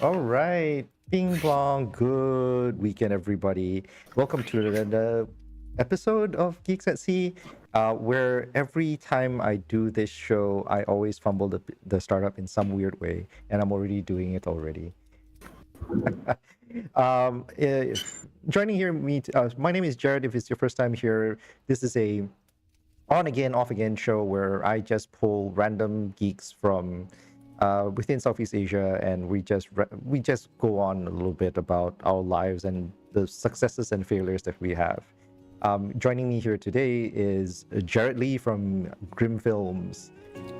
All right, ping pong. Good weekend, everybody. Welcome to the episode of Geeks at Sea, where every time I do this show, I always fumble the startup in some weird way, and I'm already doing it already. um, eh, Joining here, my name is Jared. If it's your first time here, this is a on again, off again show where I just pull random geeks from within Southeast Asia, and we just go on a little bit about our lives and the successes and failures that we have. Joining me here today is Jared Lee from Grim Films.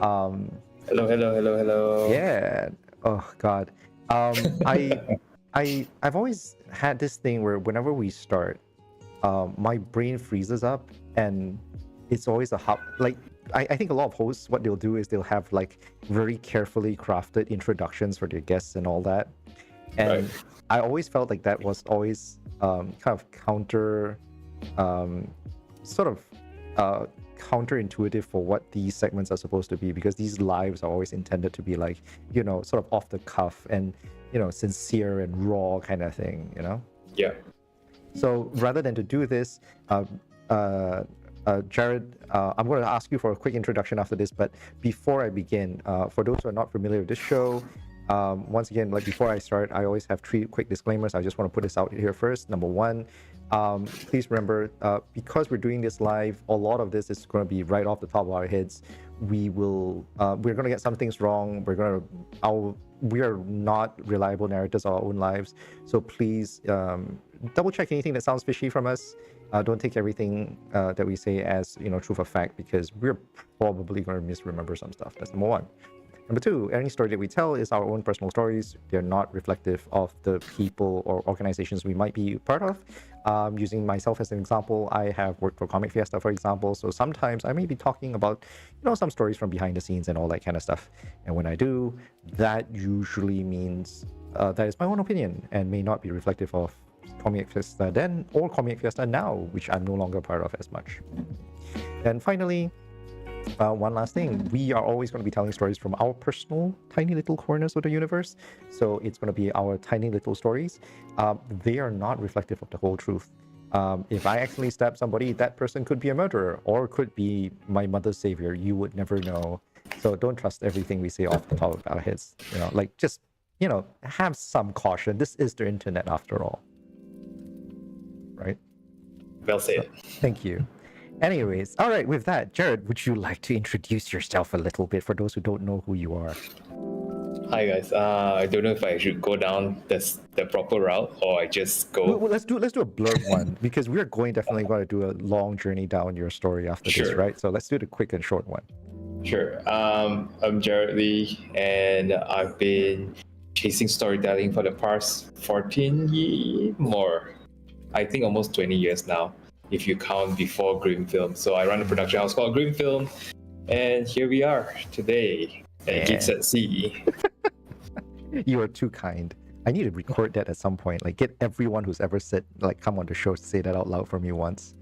Um, Hello. yeah. Oh God. I I've always had this thing where whenever we start, my brain freezes up, and it's always a hub. Like I think a lot of hosts, what they'll do is they'll have like very carefully crafted introductions for their guests and all that. And Right. I always felt like that was always kind of um, sort of counterintuitive for what these segments are supposed to be, because these lives are always intended to be like, sort of off the cuff and, sincere and raw kind of thing, Yeah. So rather than to do this, uh, uh, Jared, I'm going to ask you for a quick introduction after this. But before I begin, for those who are not familiar with this show, once again, like before I start, I always have three quick disclaimers. I just want to put this out here first. Number one, please remember, because we're doing this live, a lot of this is going to be right off the top of our heads. We're going to get some things wrong. We are not reliable narrators of our own lives. So please double check anything that sounds fishy from us. Don't take everything that we say as truth or fact, because we're probably going to misremember some stuff. That's number one. Number two, any story that we tell is our own personal stories. They're not reflective of the people or organizations we might be part of. Using myself as an example, I have worked for Comic Fiesta, for example, so sometimes I may be talking about, some stories from behind the scenes and all that kind of stuff. And when I do, that usually means that is my own opinion and may not be reflective of Comic Fiesta then or Comic Fiesta now, which I'm no longer part of as much. And finally, one last thing, we are always going to be telling stories from our personal tiny little corners of the universe. So it's going to be our tiny little stories. They are not reflective of the whole truth. If I actually stab somebody, that person could be a murderer or could be my mother's savior. You would never know. So don't trust everything we say off the top of our heads. Just have some caution. This is the internet after all. Right? Well said. So, thank you. Anyways, all right, with that, Jared, would you like to introduce yourself a little bit for those who don't know who you are? Hi guys. I don't know if I should go down the proper route or I just go. Well, let's do a blurb one, because we're definitely going to do a long journey down your story after this, Sure. right? So let's do the quick and short one. Sure. I'm Jared Lee, and I've been chasing storytelling for the past 14 years more. I think almost 20 years now, if you count before Grim Film. So I run a production house called Grim Film, and here we are today at Geeks at Sea. You are too kind. I need to record that at some point. Like, get everyone who's ever said, like, come on the show, say that out loud for me once.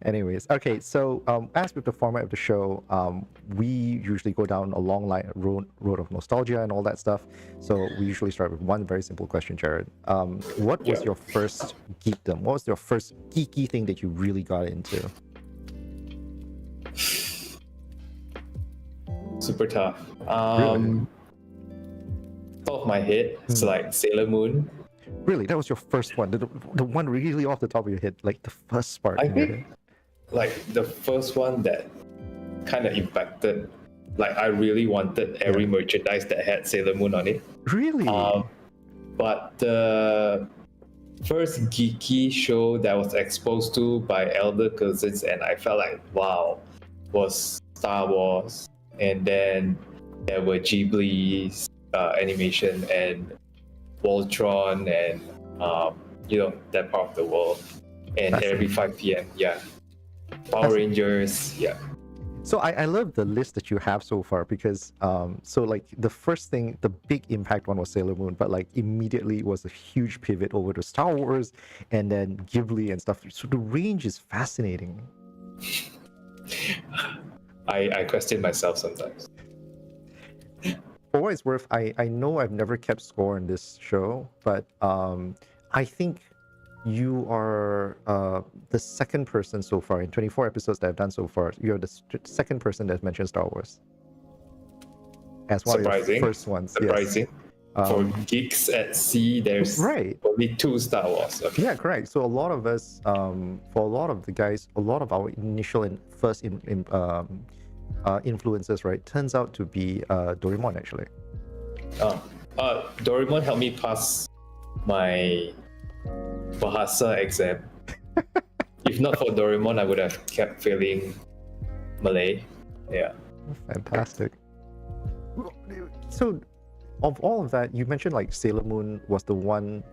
Anyways, okay, so as with the format of the show, we usually go down a long road of nostalgia and all that stuff. So we usually start with one very simple question, Jared. What was your first geekdom? What was your first geeky thing that you really got into? Super tough. Really? Top of my head, it's like Sailor Moon. Really? That was your first one? The one really off the top of your head, like the first spark I in your think head? like the first one that kind of impacted, like I really wanted every merchandise that had Sailor Moon on it. Really? But the first geeky show that I was exposed to by elder cousins and I felt like, wow, was Star Wars. And then there were Ghibli's animation and Voltron and that part of the world. And every 5 p.m. Power Rangers. So I love the list that you have so far, because so like the first thing, the big impact one was Sailor Moon, but like immediately it was a huge pivot over to Star Wars and then Ghibli and stuff. So the range is fascinating. I question myself sometimes. For what it's worth, I know I've never kept score in this show, but I think you are the second person so far in 24 episodes that I've done so far. You're the second person that's mentioned Star Wars as one of Surprising. the first ones. Surprising. Yes. For Geeks at Sea, there's Right. only 2 Star Wars. Okay. Yeah, correct. So a lot of us, for a lot of the guys, a lot of our initial and first influences, right, turns out to be Doraemon actually. Doraemon helped me pass my Bahasa exam. If not for Doraemon, I would have kept failing Malay. Yeah. Fantastic. So, of all of that, you mentioned like Sailor Moon was the one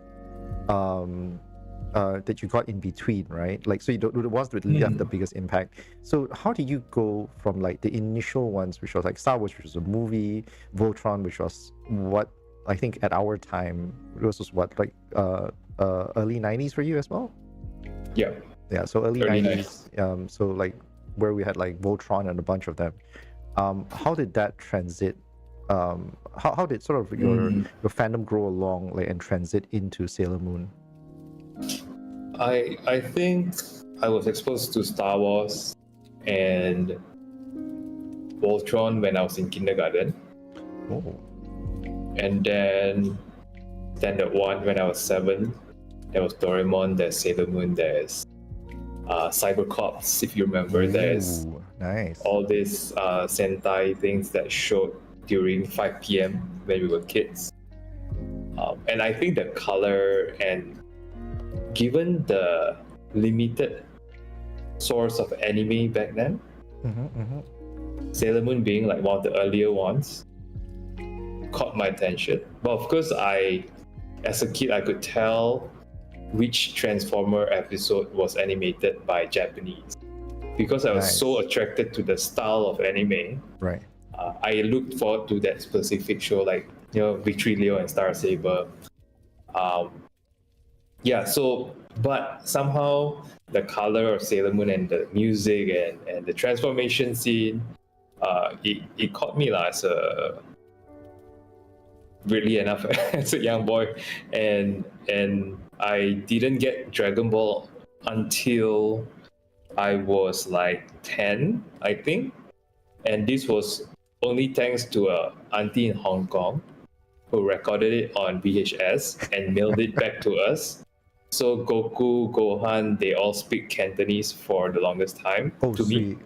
that you got in between, right? Like, so it was really have the biggest impact. So, how did you go from like the initial ones, which was like Star Wars, which was a movie, Voltron, which was what I think at our time this was what like early 90s for you as well? Yeah. Yeah, so early Early 90s. So like where we had like Voltron and a bunch of them. How did that transit? How did sort of your fandom grow along like and transit into Sailor Moon? I think I was exposed to Star Wars and Voltron when I was in kindergarten. Oh. And then Standard 1 when I was 7. There was Doraemon, there's Sailor Moon, there's Cybercops, if you remember. There's nice. all these Sentai things that showed during 5 p.m. when we were kids. And I think the color, and given the limited source of anime back then, Sailor Moon being like one of the earlier ones, caught my attention. But of course, as a kid, I could tell which Transformer episode was animated by Japanese, because I was so attracted to the style of anime. Right. I looked forward to that specific show, like Victory Leo and Star Saber. But somehow the color of Sailor Moon and the music and the transformation scene, it caught me as a weirdly enough as a young boy, and I didn't get Dragon Ball until I was like 10, I think, and this was only thanks to a auntie in Hong Kong who recorded it on VHS and mailed it back to us. So Goku, Gohan, they all speak Cantonese for the longest time to sweet. me.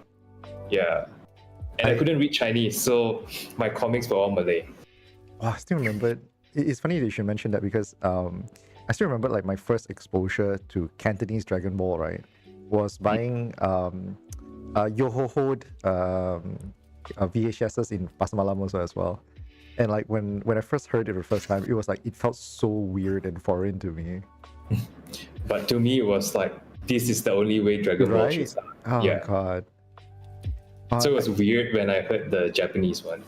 Yeah, and I couldn't read Chinese, so my comics were all Malay. Oh, I still remember. It's funny that you should mention that because I still remember like my first exposure to Cantonese Dragon Ball, right, was buying Yoho-Hoed VHSs in Pasar Malam also as well. And like when I first heard it the first time, it was like it felt so weird and foreign to me. But to me, it was like, this is the only way Dragon Ball should start. Oh god. So it was weird when I heard the Japanese one.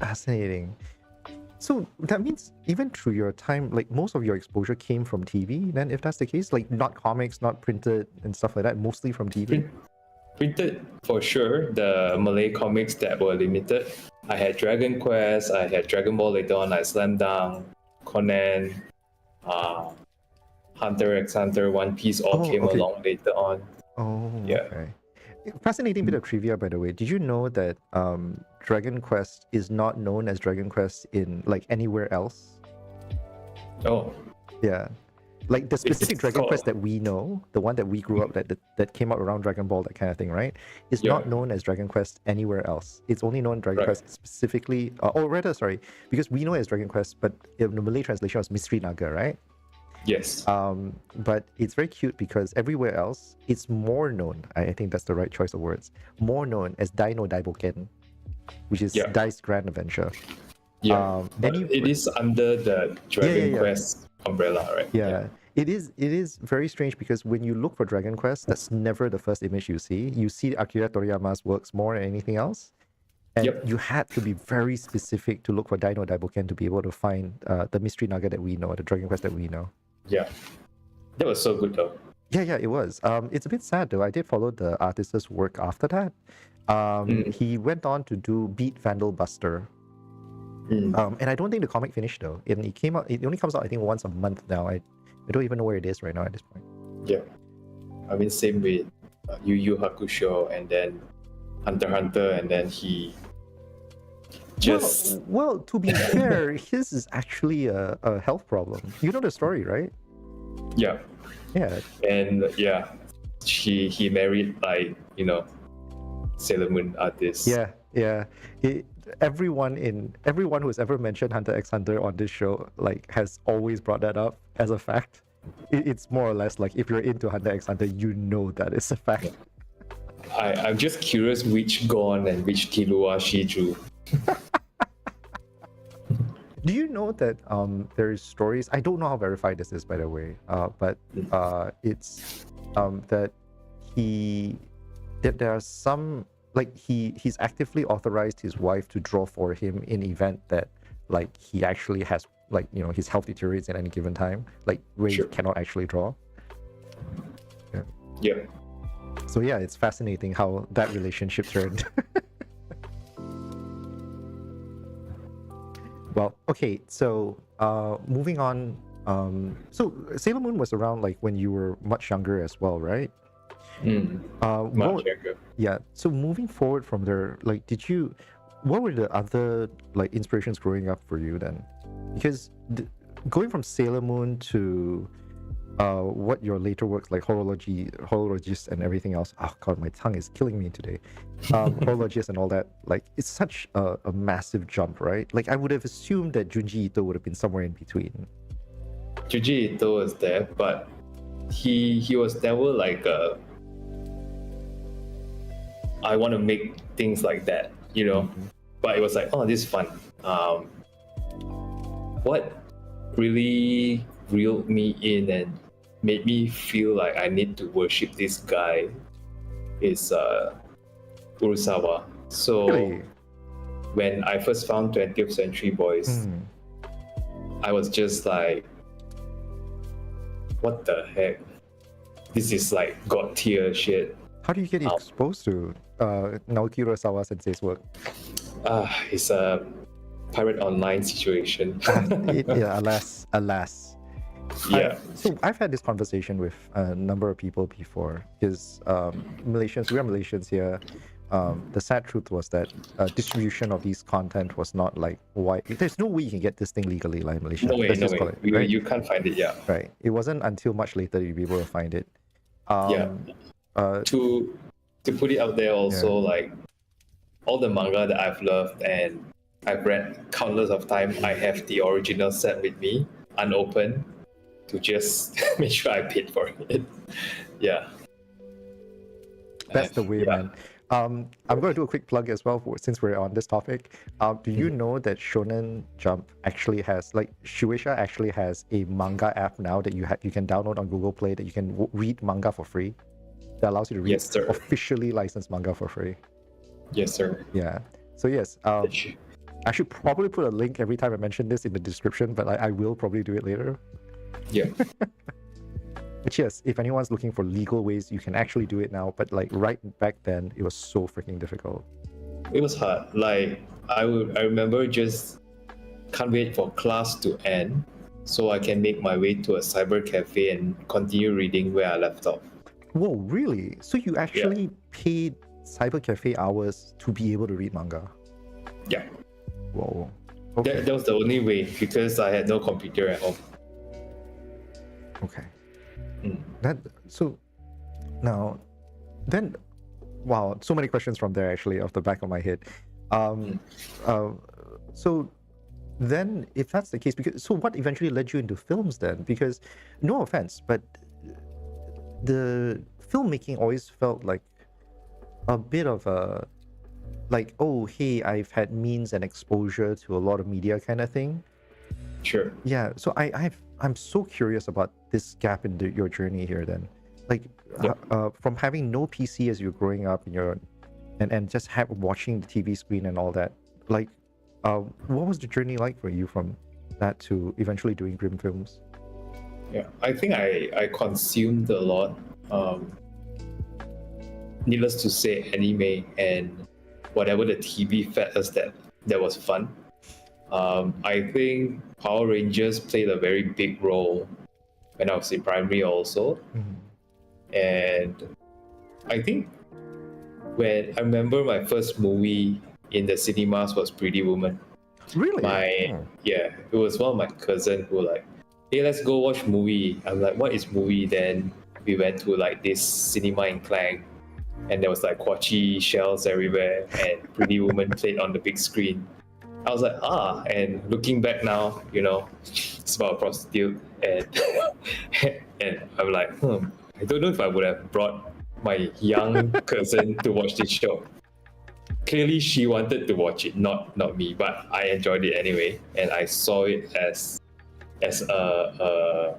Fascinating. So that means even through your time, like most of your exposure came from TV, then if that's the case, like not comics, not printed and stuff like that, mostly from TV? Printed for sure, the Malay comics that were limited. I had Dragon Quest, I had Dragon Ball later on, like Slam Dunk, Conan, Hunter x Hunter, One Piece all came along later on. Okay. Fascinating bit of trivia, by the way. Did you know that Dragon Quest is not known as Dragon Quest in like anywhere else? Oh. Yeah. Like the specific Dragon Quest that we know, the one that we grew up that came out around Dragon Ball, that kind of thing, right? Is not known as Dragon Quest anywhere else. It's only known Dragon Quest specifically, because we know it as Dragon Quest, but in the Malay translation was Mystery Naga, right? Yes. But it's very cute because everywhere else, it's more known, I think that's the right choice of words, more known as Dino Daiboken, which is Dai's Grand Adventure. Yeah, but it is under the Dragon Quest umbrella, right? Yeah. It is very strange because when you look for Dragon Quest, that's never the first image you see. You see Akira Toriyama's works more than anything else. And you had to be very specific to look for Dino Daiboken to be able to find the Mystery Naga that we know, the Dragon Quest that we know. Yeah. That was so good though. Yeah, it was. It's a bit sad though. I did follow the artist's work after that. He went on to do Beat Vandal Buster. And I don't think the comic finished though. It came out. It only comes out I think once a month now. I don't even know where it is right now at this point. Yeah, I mean same with Yu Yu Hakusho and then Hunter x Hunter, and then he just Well, to be fair, his is actually a health problem. You know the story, right? yeah, Yeah. and yeah, he married like Sailor Moon artist. Yeah. Everyone who has ever mentioned Hunter x Hunter on this show has always brought that up as a fact. It's more or less like if you're into Hunter x Hunter, you know that it's a fact. I'm just curious which Gon and which Killua she drew. Do you know that there's stories? I don't know how verified this is, by the way. But it's that there are some he's actively authorized his wife to draw for him in event that he actually has his health deteriorates at any given time, where he cannot actually draw. Yeah. So yeah, it's fascinating how that relationship turned. Well, okay, so moving on. So Sailor Moon was around when you were much younger as well, right? Much younger. Yeah. So moving forward from there, what were the other inspirations growing up for you then? Because going from Sailor Moon to what your later works like Horologist and everything else. Oh god, my tongue is killing me today. Horologist and all that. It's such a massive jump, right? I would have assumed that Junji Ito would have been somewhere in between. Junji Ito was there, but he was never I want to make things like that, But it was oh, this is fun. What really reeled me in and made me feel like I need to worship this guy is Kurosawa. So Really? when I first found 20th Century Boys, I was just like, what the heck? This is god tier shit. How do you get exposed to Naoki Urasawa sensei's work? It's a pirate online situation. Yeah, alas. Yeah. So I've had this conversation with a number of people before, because Malaysians, we are Malaysians here. The sad truth was that distribution of these content was not wide. There's no way you can get this thing legally in Malaysia. No way. Right? You can't find it, yeah. Right. It wasn't until much later you'll be able to find it. To put it out there also, all the manga that I've loved and I've read countless of times, I have the original set with me, unopened, to just make sure I paid for it. Yeah. That's the way, man. I'm going to do a quick plug as well since we're on this topic. Do you know that Shonen Jump actually has, Shueisha actually has a manga app now that you can download on Google Play that you can read manga for free? That allows you to read officially licensed manga for free. Yes, sir. Yeah. So yes, I should probably put a link every time I mention this in the description, but I will probably do it later. Yeah. But yes, if anyone's looking for legal ways, you can actually do it now. But right back then, it was so freaking difficult. It was hard. I remember just can't wait for class to end so I can make my way to a cyber cafe and continue reading where I left off. Whoa, really? So you actually paid cyber cafe hours to be able to read manga? Yeah. Whoa. Okay. That was the only way, because I had no computer at home. Okay. So now then, wow, so many questions from there actually off the back of my head. So then if that's the case, so what eventually led you into films then? Because no offense, but the filmmaking always felt like a bit of a oh hey, I've had means and exposure to a lot of media kind of thing. Sure. Yeah, so I'm so curious about this gap in your journey here then. From having no PC as you're growing up and just watching the TV screen and all that, what was the journey like for you from that to eventually doing Grim films? Yeah, I think I consumed a lot. Needless to say, anime and whatever the TV fed us that was fun. I think Power Rangers played a very big role when I was in primary also. And I think when I remember my first movie in the cinemas was Pretty Woman. Really? Yeah, it was one of my cousin who like, hey, let's go watch movie. I'm like, what is movie? Then we went to like this cinema in Klang, and there was like Kwachi shells everywhere, and Pretty Woman played on the big screen. I was like, and looking back now, it's about a prostitute, and and I'm like, I don't know if I would have brought my young cousin to watch this show. Clearly, she wanted to watch it, not me, but I enjoyed it anyway, and I saw it as a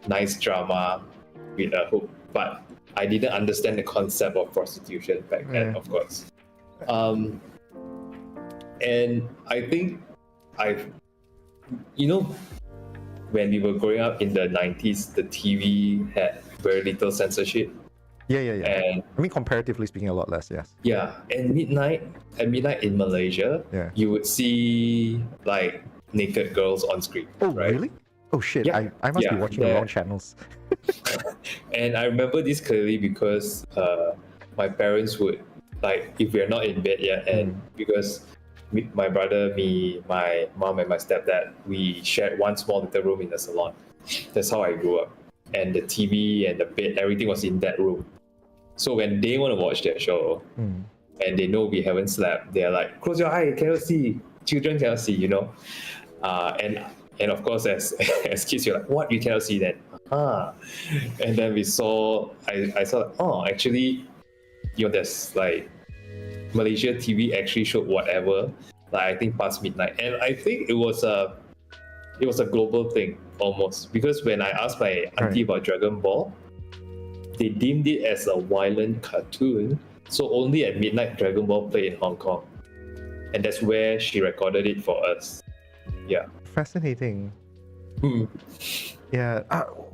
nice drama with a hook. But I didn't understand the concept of prostitution back then, of course. And I think when we were growing up in the 90s, the TV had very little censorship. Yeah. And I mean, comparatively speaking, a lot less, yes. yeah, and at midnight in Malaysia, you would see like naked girls on screen. Oh, right? Really? Oh shit! Yeah. I must be watching the wrong channels. And I remember this clearly because my parents would, like, if we're not in bed yet, and because my brother, me, my mom, and my stepdad, we shared one small little room in the salon. That's how I grew up. And the TV and the bed, everything was in that room. So when they want to watch their show and they know we haven't slept, they're like, close your eye, cannot see. Children cannot see, And of course, as kids, you're like, what? You cannot see that? And then I saw, actually, there's like Malaysia TV actually showed whatever, like I think past midnight. And I think it was a global thing almost, because when I asked my auntie about Dragon Ball, they deemed it as a violent cartoon. So only at midnight Dragon Ball played in Hong Kong. And that's where she recorded it for us. Yeah. Fascinating. Yeah.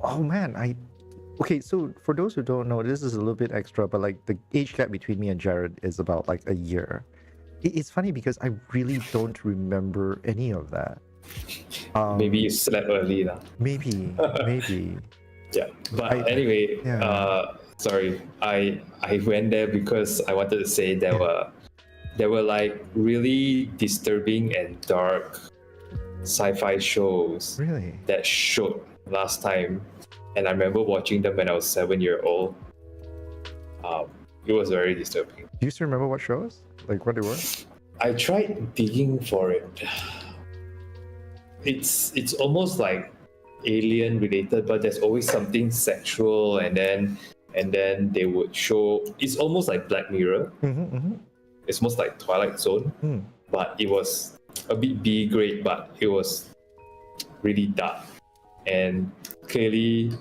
Oh man, okay, so for those who don't know, this is a little bit extra, but like the age gap between me and Jared is about like a year. It's funny because I really don't remember any of that. Maybe you slept early now. Maybe. Yeah, but anyway, sorry, I went there because I wanted to say there were like really disturbing and dark sci-fi shows that showed last time, and I remember watching them when I was 7-year-old. It was very disturbing. Do you still remember what shows? Like what they were? I tried digging for it. It's almost like alien related, but there's always something sexual, and then they would show. It's almost like Black Mirror. It's almost like Twilight Zone, but it was a bit B grade, but it was really dark, and clearly,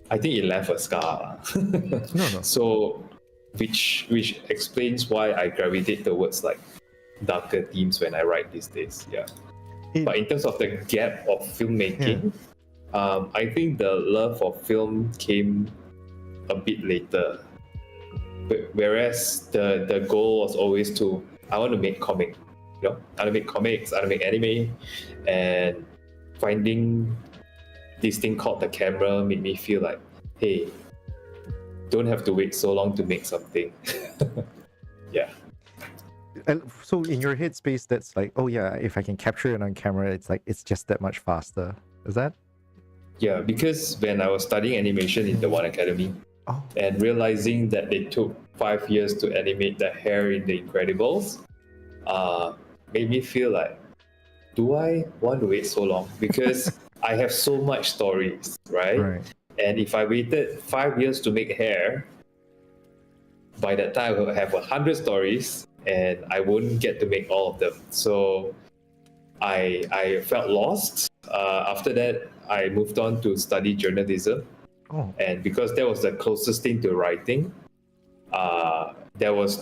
I think it left a scar. No. So, which explains why I gravitate towards like darker themes when I write these days. Yeah. But in terms of the gap of filmmaking, I think the love of film came a bit later. Whereas the goal was always I want to make comics. I want to make comics, I want to make anime, and finding this thing called the camera made me feel like, hey, don't have to wait so long to make something. Yeah. And so in your headspace, that's like, oh yeah, if I can capture it on camera, it's like it's just that much faster. Is that? Yeah, because when I was studying animation in the One Academy, and realizing that they took 5 years to animate the hair in The Incredibles, made me feel like, do I want to wait so long? Because I have so much stories, right? And if I waited 5 years to make hair, by that time I will have 100 stories, and I won't get to make all of them. So I felt lost. After that, I moved on to study journalism. And because that was the closest thing to writing, there is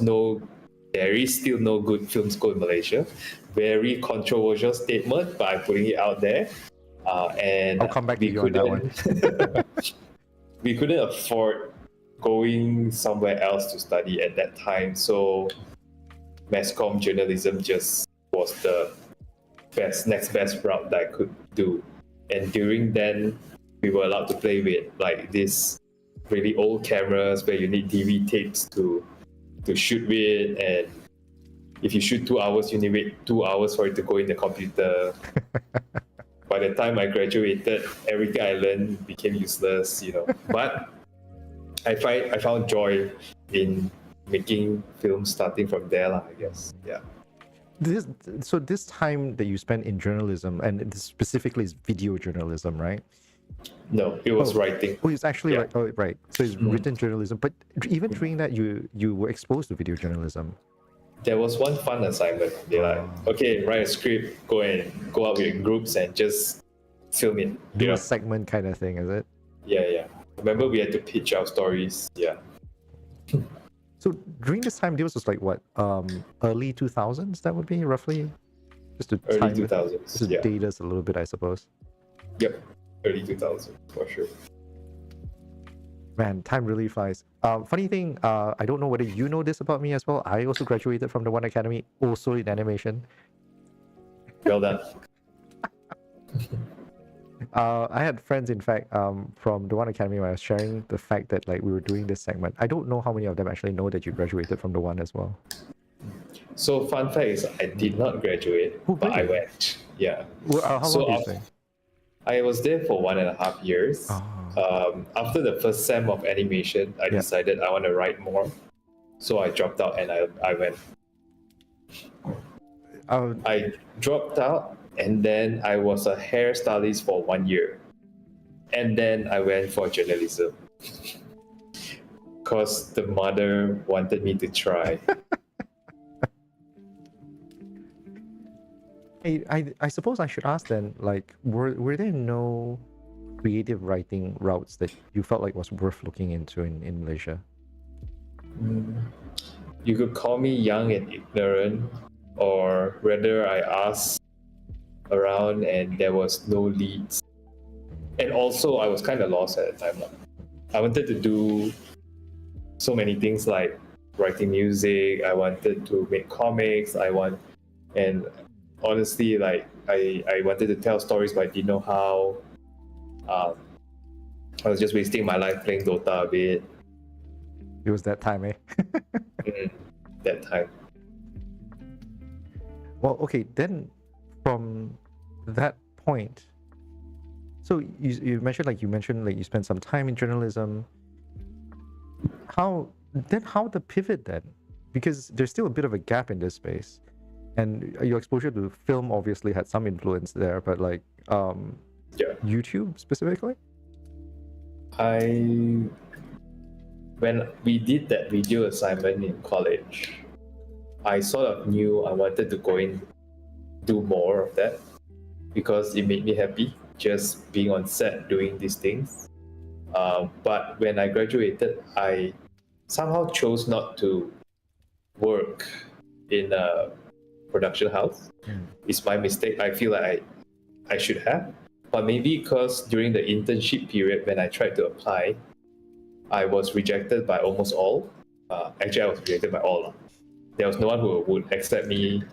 still no good film school in Malaysia. Very controversial statement, but I'm putting it out there. And I'll come back to you on that one. We couldn't afford going somewhere else to study at that time, so mass comm journalism just was the next best route that I could do. And during then, we were allowed to play with like this really old cameras where you need DV tapes to shoot with, and if you shoot 2 hours, you need to wait 2 hours for it to go in the computer. By the time I graduated, everything I learned became useless, But I found joy in making films starting from there, I guess. Yeah. This time that you spent in journalism, and this specifically is video journalism, right? No, it was writing. Oh, it's actually right. Oh, right. So it's written journalism, but even during that, you were exposed to video journalism. There was one fun assignment. They're like, okay, write a script, go out with groups and just film it. Do a segment kind of thing, is it? Yeah. Remember, we had to pitch our stories. Yeah. So during this time, this was like what, early 2000s? That would be roughly, just to early time 2000s. just to date us a little bit, I suppose. Yep, early 2000s for sure. Man, time really flies. Funny thing, I don't know whether you know this about me as well. I also graduated from the One Academy, also in animation. Well done. I had friends, in fact, from the One Academy when I was sharing the fact that like we were doing this segment. I don't know how many of them actually know that you graduated from the One as well. So fun fact is I did not graduate, but I went. Yeah. Well, how long did you stay? I was there for 1.5 years. After the first sem of animation, I decided I want to write more. So I dropped out and I went. I dropped out and then I was a hairstylist for 1 year. And then I went for journalism. Because the mother wanted me to try. I suppose I should ask then, like, were there no creative writing routes that you felt like was worth looking into in Malaysia? You could call me young and ignorant, or rather I asked around and there was no leads. And also I was kind of lost at the time. I wanted to do so many things like writing music, I wanted to make comics, and honestly, like I wanted to tell stories but I didn't know how. I was just wasting my life playing Dota a bit. It was that time, eh? That time. Well, okay, then from that point, so you mentioned you spent some time in journalism. How the pivot then? Because there's still a bit of a gap in this space, and your exposure to film obviously had some influence there, but like YouTube specifically. When we did that video assignment in college, I sort of knew I wanted to go in, do more of that, because it made me happy just being on set doing these things. But when I graduated, I somehow chose not to work in a production house. It's my mistake. I feel like I should have. But maybe because during the internship period when I tried to apply, I was rejected by almost all. Actually, I was rejected by all. There was no one who would accept me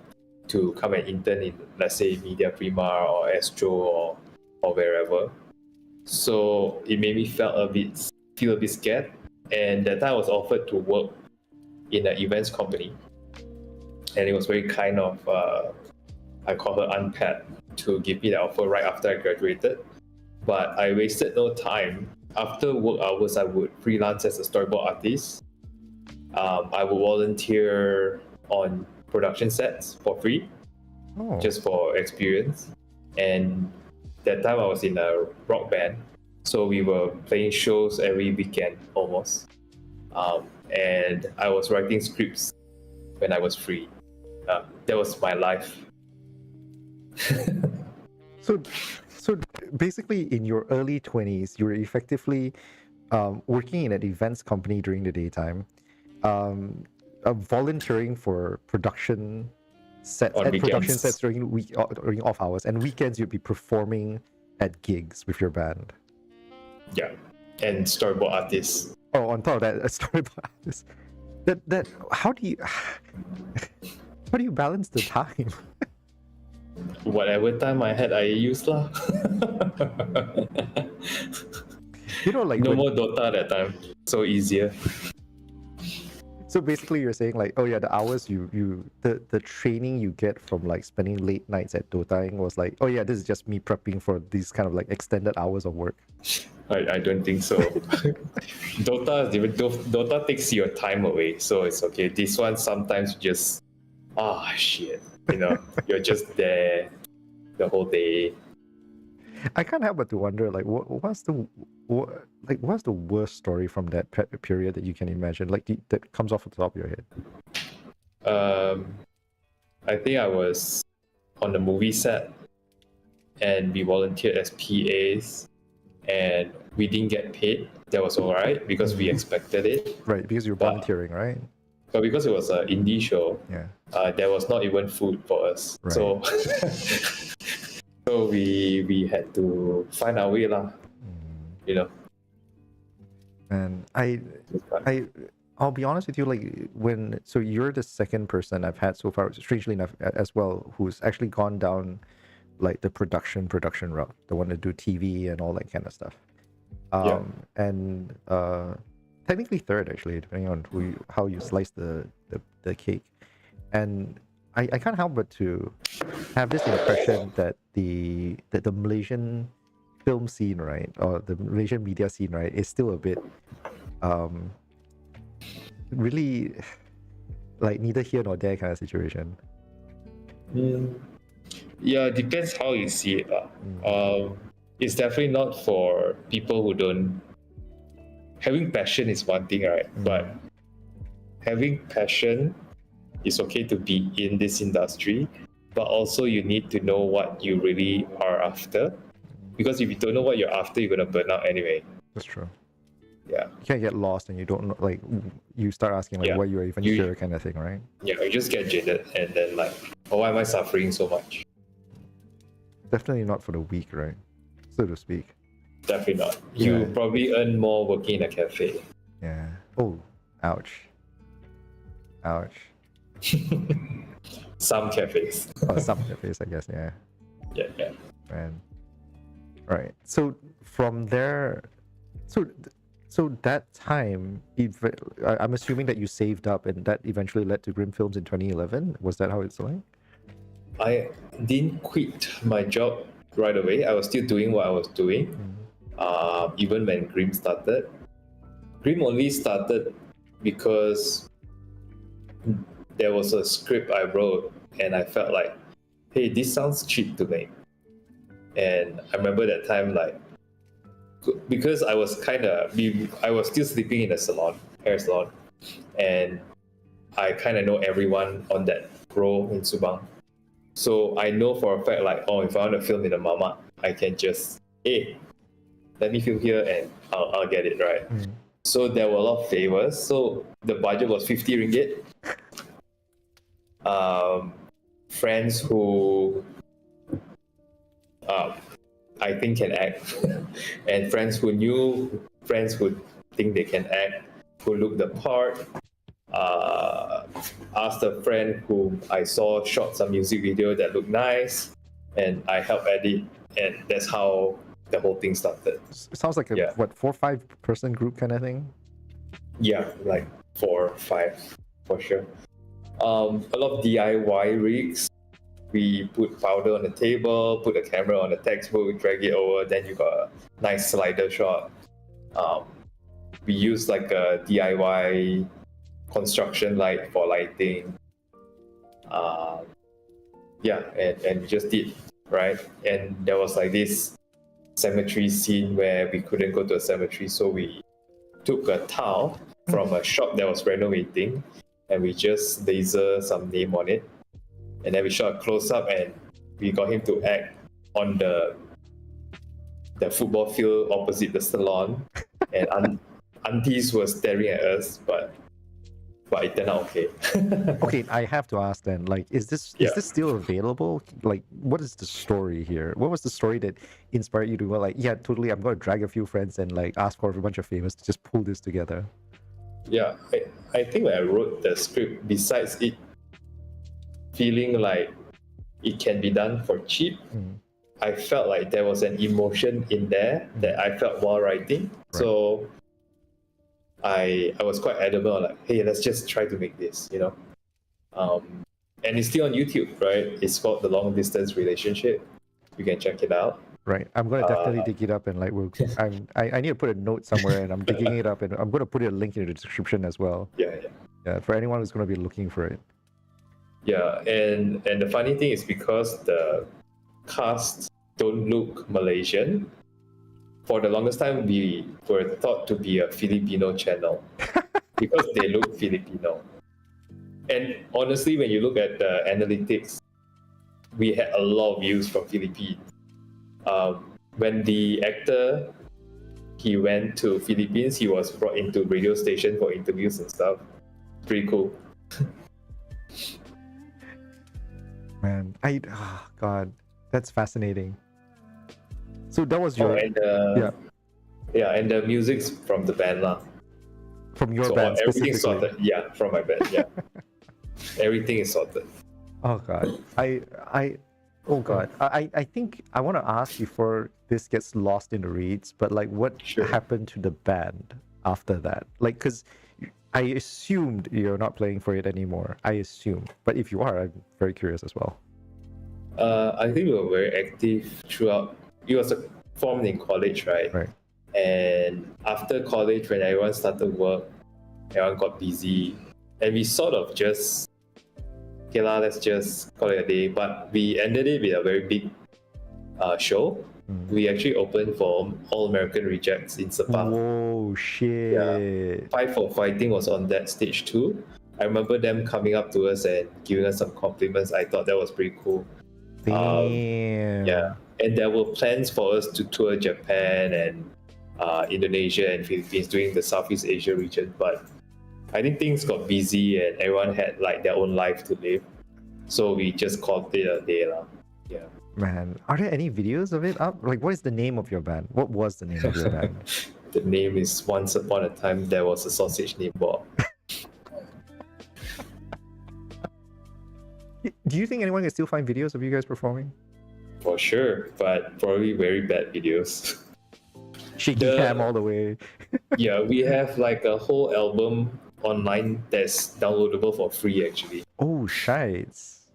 to come and intern in, let's say, Media Prima or Astro or wherever. So it made me feel a bit scared. And that time I was offered to work in an events company. And it was very kind of, I call her Unpad, to give me the offer right after I graduated. But I wasted no time. After work hours, I would freelance as a storyboard artist. I would volunteer on production sets for free, just for experience. And that time I was in a rock band, so we were playing shows every weekend almost. And I was writing scripts when I was free. That was my life. So basically, in your early 20s, you were effectively working in an events company during the daytime, volunteering for production sets during off hours, and weekends you'd be performing at gigs with your band. Yeah, and storyboard artists. Oh, on top of that, a storyboard artist. That how do you balance the time? Whatever time I had, I used lah. Like No when, more Dota that time. So easier. so basically you're saying like, oh yeah, the hours the training you get from like spending late nights at Dotaing was like, oh yeah, this is just me prepping for these kind of like extended hours of work. I don't think so. Dota is different. Dota takes your time away, so it's okay. This one sometimes just shit. You're just there the whole day. I can't help but to wonder, like, what's the worst story from that period that you can imagine, like that comes off the top of your head? I think I was on the movie set, and we volunteered as PAs, and we didn't get paid. That was alright because we expected it. Right, because you're volunteering, right? But because it was an indie show, Yeah. there was not even food for us. Right. So, so we had to find our way lah. And I'll be honest with you, like so you're the second person I've had so far, strangely enough, as well, who's actually gone down like the production route, the one to do TV and all that kind of stuff. And technically third, actually, depending on how you slice the cake. And I can't help but to have this impression that the Malaysian film scene, right, or the Malaysian media scene, right, is still a bit really like neither here nor there kind of situation. Yeah, it depends how you see it. It's definitely not for people who don't. Having passion is one thing, right? But having passion is okay to be in this industry, but also you need to know what you really are after. Because if you don't know what you're after, you're gonna burn out anyway. That's true. Yeah. You can't get lost and you don't know, like you start asking like what you're even sure kind of thing, right? Yeah, you just get jaded and then like, why am I suffering so much? Definitely not for the weak, right? So to speak. Definitely not. You probably earn more working in a cafe. Yeah. Oh, ouch. Ouch. Some cafes. Some cafes, I guess. Yeah. Yeah. Man. Right. So from there, so that time, I'm assuming that you saved up, and that eventually led to Grim Films in 2011. Was that how it's like? I didn't quit my job right away. I was still doing what I was doing, even when Grim started. Grim only started because there was a script I wrote, and I felt like, hey, this sounds cheap to make. And I remember that time, like, because I was still sleeping in the hair salon, and I kind of know everyone on that row in Subang. So I know for a fact, like, if I want to film in a mama, I can just, hey, let me film here and I'll get it, right? So there were a lot of favors. So the budget was 50 ringgit. Friends who I think can act, and friends who think they can act, who look the part. Asked a friend who I saw shot some music video that looked nice, and I helped edit, and that's how the whole thing started. Sounds like a 4 or 5 person group kind of thing. Yeah, like 4 or 5 for sure. A lot of DIY rigs. We put powder on the table, put a camera on the textbook, drag it over, then you got a nice slider shot. We used like a DIY construction light for lighting. And we just did, right? And there was like this cemetery scene where we couldn't go to a cemetery, so we took a tile from a shop that was renovating, and we just laser some name on it. And then we shot a close-up, and we got him to act on the football field opposite the salon. And aunties were staring at us, but it turned out okay. Okay, I have to ask then, like, is this still available? Like, what is the story here? What was the story that inspired you to go like, yeah, totally, I'm going to drag a few friends and like ask for a bunch of favors to just pull this together? Yeah, I think when I wrote the script, besides it feeling like it can be done for cheap. I felt like there was an emotion in there that I felt while writing. Right. So I was quite adamant, like, hey, let's just try to make this, you know. And it's still on YouTube, right? It's called The Long Distance Relationship. You can check it out. Right. I'm gonna definitely dig it up and like I need to put a note somewhere and I'm digging it up and I'm gonna put a link in the description as well. Yeah, for anyone who's gonna be looking for it. Yeah, and the funny thing is because the cast don't look Malaysian, for the longest time we were thought to be a Filipino channel because they look Filipino. And honestly, when you look at the analytics, we had a lot of views from Philippines. When the actor he went to Philippines, he was brought into radio station for interviews and stuff. Pretty cool. Man, God, that's fascinating. So that was your and the music's from the band lah. From your So band everything's specifically. sorted. Yeah, from my band. Yeah, everything is sorted. Oh God, oh God, I think I want to ask before this gets lost in the reads, but like, what Sure. happened to the band after that? Like, because I assumed you're not playing for it anymore. I assume, but if you are, I'm very curious as well. I think we were very active throughout. It was formed in college, right? Right. And after college, when everyone started work, everyone got busy, and we sort of just, okay lah, let's just call it a day. But we ended it with a very big show. We actually opened for All American Rejects in Sepang. Oh shit! Fight for Fighting was on that stage too. I remember them coming up to us and giving us some compliments. I thought that was pretty cool. Damn. Yeah, and there were plans for us to tour Japan and Indonesia and Philippines, doing the Southeast Asia region, but I think things got busy and everyone had like their own life to live, so we just called it a day lah. Yeah. Man, are there any videos of it up? Like, what is the name of your band? What was the name of your band? The name is Once Upon a Time There Was a Sausage Named Bob. Do you think anyone can still find videos of you guys performing? For sure, but probably very bad videos. Shaky cam all the way. Yeah, we have like a whole album online that's downloadable for free actually. Oh, shites.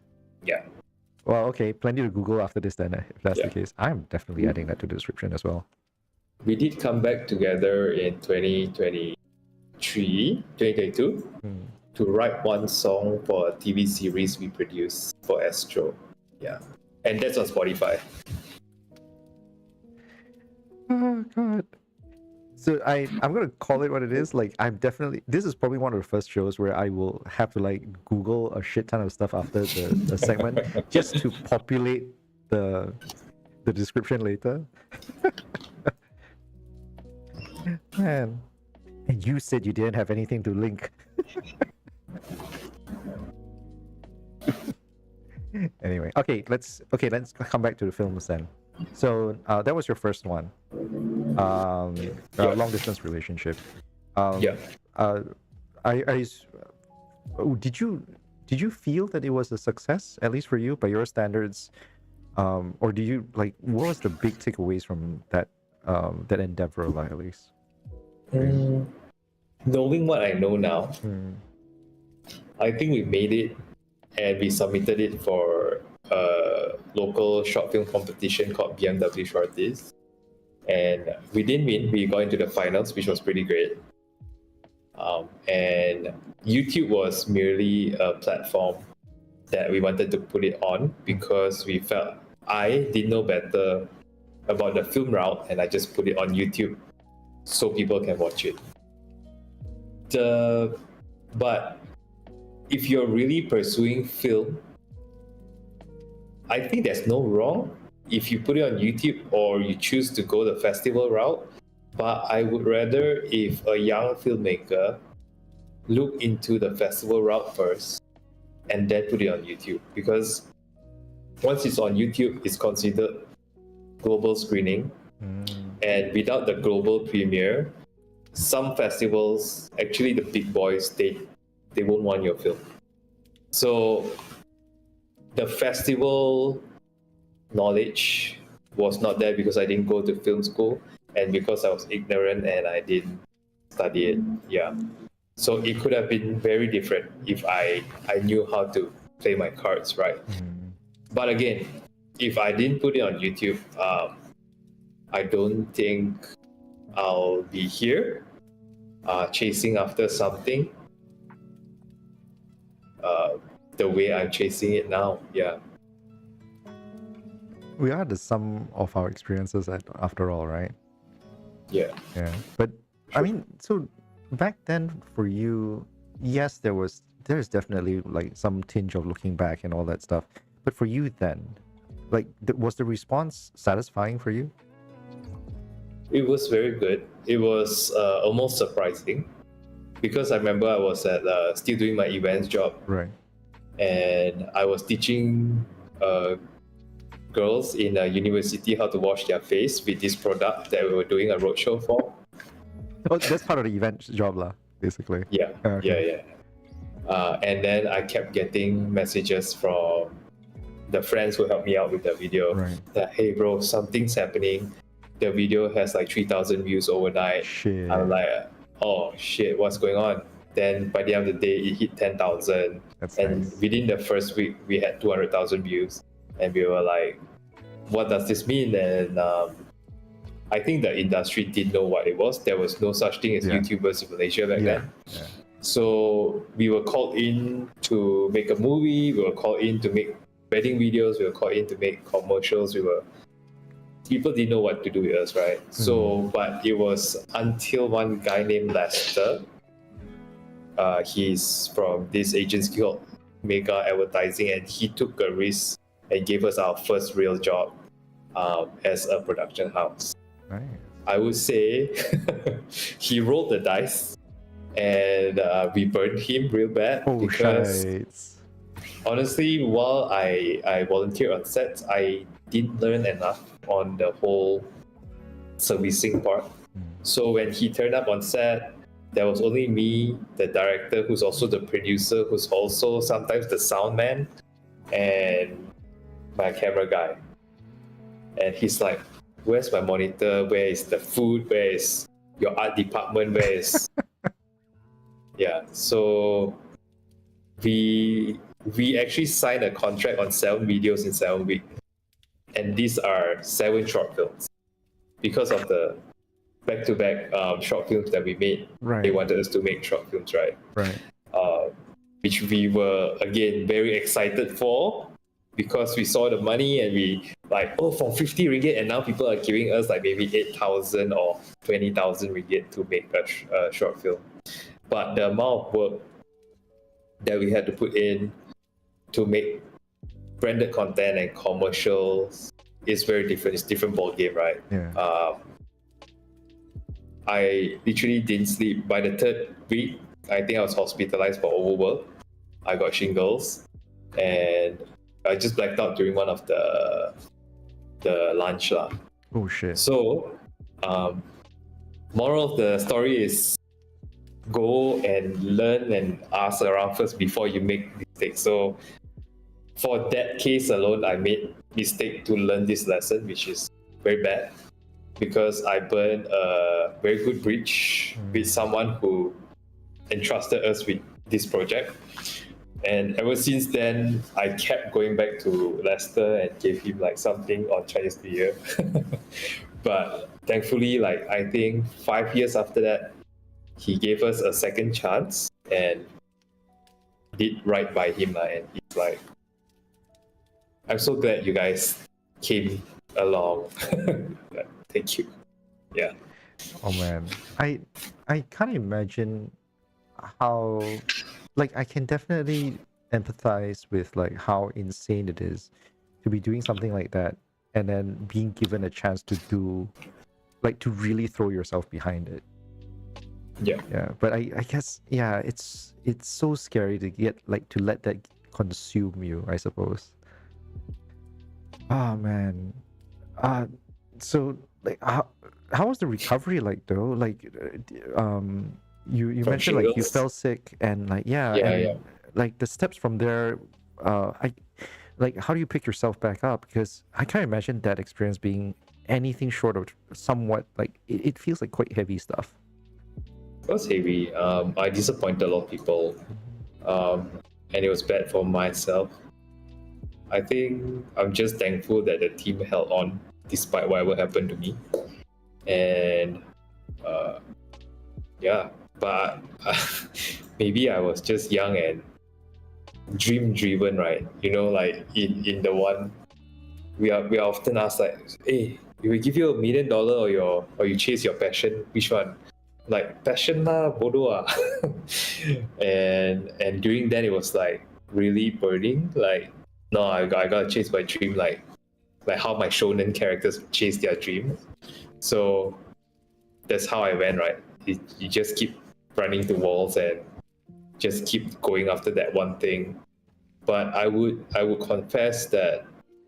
Yeah. Well, okay, plenty to Google after this then, if that's the Yeah. case. I'm definitely adding that to the description as well. We did come back together in 2022 to write one song for a TV series we produced for Astro. Yeah. And that's on Spotify. Oh God. So I'm gonna call it what it is. Like, this is probably one of the first shows where I will have to like Google a shit ton of stuff after the segment just to populate the description later. Man. And you said you didn't have anything to link. Anyway, let's come back to the films then. So that was your first one. Long distance relationship. Did you feel that it was a success, at least for you, by your standards, or do you like, what was the big takeaways from that endeavor, like, at least? Knowing what I know now, I think we made it and we submitted it for a local short film competition called BMW Shorties. And we didn't win, we got into the finals, which was pretty great. And YouTube was merely a platform that we wanted to put it on because we felt I didn't know better about the film route, and I just put it on YouTube so people can watch it. But if you're really pursuing film, I think there's no wrong if you put it on YouTube or you choose to go the festival route. But I would rather if a young filmmaker look into the festival route first and then put it on YouTube, because once it's on YouTube, it's considered global screening. And without the global premiere, some festivals, actually the big boys, they won't want your film. So the festival knowledge was not there because I didn't go to film school and because I was ignorant and I didn't study it. Yeah. So it could have been very different if I knew how to play my cards right. But again, if I didn't put it on YouTube, I don't think I'll be here chasing after something the way I'm chasing it now. Yeah. We are the sum of our experiences after all, right? Yeah. Yeah. But I mean, so back then for you, yes, there's definitely like some tinge of looking back and all that stuff. But for you then, like, was the response satisfying for you? It was very good. It was almost surprising because I remember I was at still doing my events job, Right. and I was teaching girls in a university how to wash their face with this product that we were doing a roadshow for. Oh, that's part of the event job, lah, basically. Yeah, Okay. yeah. And then I kept getting messages from the friends who helped me out with the video. Right. That, hey, bro, something's happening. The video has like 3,000 views overnight. Shit. I'm like, oh shit, what's going on? Then by the end of the day, it hit 10,000. That's And nice. within the first week, we had 200,000 views. And we were like, what does this mean? And I think the industry didn't know what it was. There was no such thing as Yeah. YouTubers in Malaysia back Yeah. then. Yeah. So we were called in to make a movie. We were called in to make wedding videos. We were called in to make commercials. People didn't know what to do with us, right? So, but it was until one guy named Lester. He's from this agency called Mega Advertising, and he took a risk and gave us our first real job as a production house. Nice. I would say he rolled the dice, and we burned him real bad Oh, because shites. honestly, while I volunteered on sets, I didn't learn enough on the whole servicing part. So when he turned up on set, there was only me, the director, who's also the producer, who's also sometimes the sound man, and my camera guy. And he's like, where's my monitor? Where is the food? Where is your art department? Where is... Yeah, so we actually signed a contract on 7 videos in 7 weeks. And these are 7 short films. Because of the back-to-back short films that we made, Right. they wanted us to make short films, right? Right. Which we were, again, very excited for because we saw the money and we like, oh, from 50 ringgit, and now people are giving us like maybe 8,000 or 20,000 ringgit to make a short film. But the amount of work that we had to put in to make branded content and commercials is very different. It's a different ball game, right? Yeah. I literally didn't sleep. By the 3rd week, I think I was hospitalized for overwork. I got shingles, and I just blacked out during one of the lunch lah. Oh, shit. So, moral of the story is go and learn and ask around first before you make mistakes. So, for that case alone, I made mistake to learn this lesson, which is very bad because I burned a very good bridge with someone who entrusted us with this project. And ever since then, I kept going back to Lester and gave him like something on Chinese New Year. But thankfully, like I think 5 years after that, he gave us a second chance and did right by him. And he's like, I'm so glad you guys came along. Thank you. Yeah. Oh man, I can't imagine how, like, I can definitely empathize with like how insane it is to be doing something like that and then being given a chance to do, like, to really throw yourself behind it. Yeah. Yeah, but I guess, yeah, it's so scary to get, like, to let that consume you, I suppose. Oh man. So like how was the recovery like though? Like you From mentioned like you shingles? fell sick and like Yeah, and yeah. like the steps from there, I like, how do you pick yourself back up? Because I can't imagine that experience being anything short of somewhat like it feels like quite heavy stuff. It was heavy. I disappointed a lot of people, and it was bad for myself. I think I'm just thankful that the team held on despite whatever happened to me, and yeah. But maybe I was just young and dream driven, right? You know, like in the one we are often asked like, hey, if we give you $1 million or you chase your passion, which one? Like passion lah, bodoh ah. and during that it was like really burning. Like no, I gotta chase my dream, like how my shonen characters chase their dreams. So that's how I went, right? You just keep running to walls and just keep going after that one thing. But I would confess that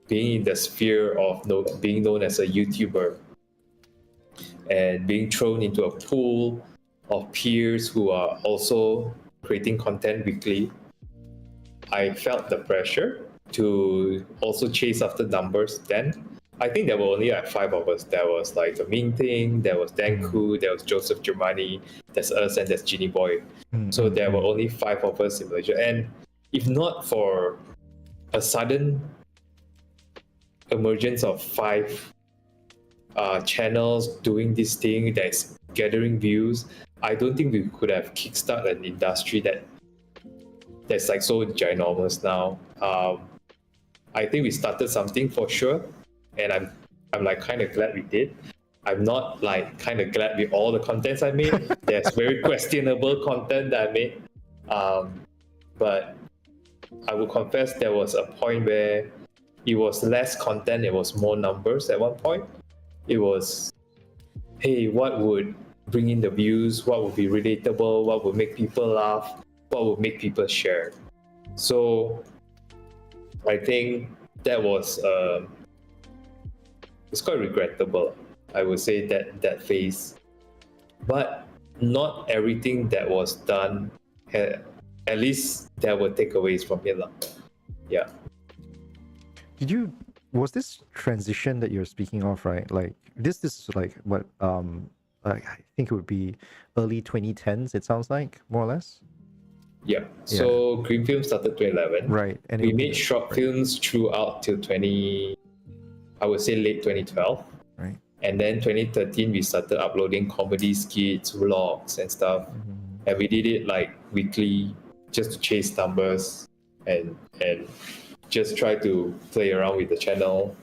being in the sphere of being known as a YouTuber and being thrown into a pool of peers who are also creating content weekly, I felt the pressure to also chase after numbers then. I think there were only like 5 of us. There was like the Ming Thing, there was Danku, there was Joseph Germani, there's us, and there's Genie Boy. So there were only 5 of us in Malaysia. And if not for a sudden emergence of 5 channels doing this thing that's gathering views, I don't think we could have kickstarted an industry that's like so ginormous now. I think we started something for sure, and I'm like kind of glad we did. I'm not like kind of glad with all the contents I made. There's very questionable content that I made, but I will confess there was a point where it was less content, it was more numbers at one point. It was, hey, what would bring in the views? What would be relatable? What would make people laugh? What would make people share? So I think that was it's quite regrettable. I would say that phase, but not everything that was done. At least there were takeaways from it, lah. Yeah. Was this transition that you're speaking of, right? Like this is like what I think it would be early 2010s. It sounds like more or less. Yeah. So Green Film started 2011. Right, and we made short films throughout till I would say late 2012. Right. And then 2013 we started uploading comedy skits, vlogs, and stuff. And we did it like weekly, just to chase numbers and just try to play around with the channel.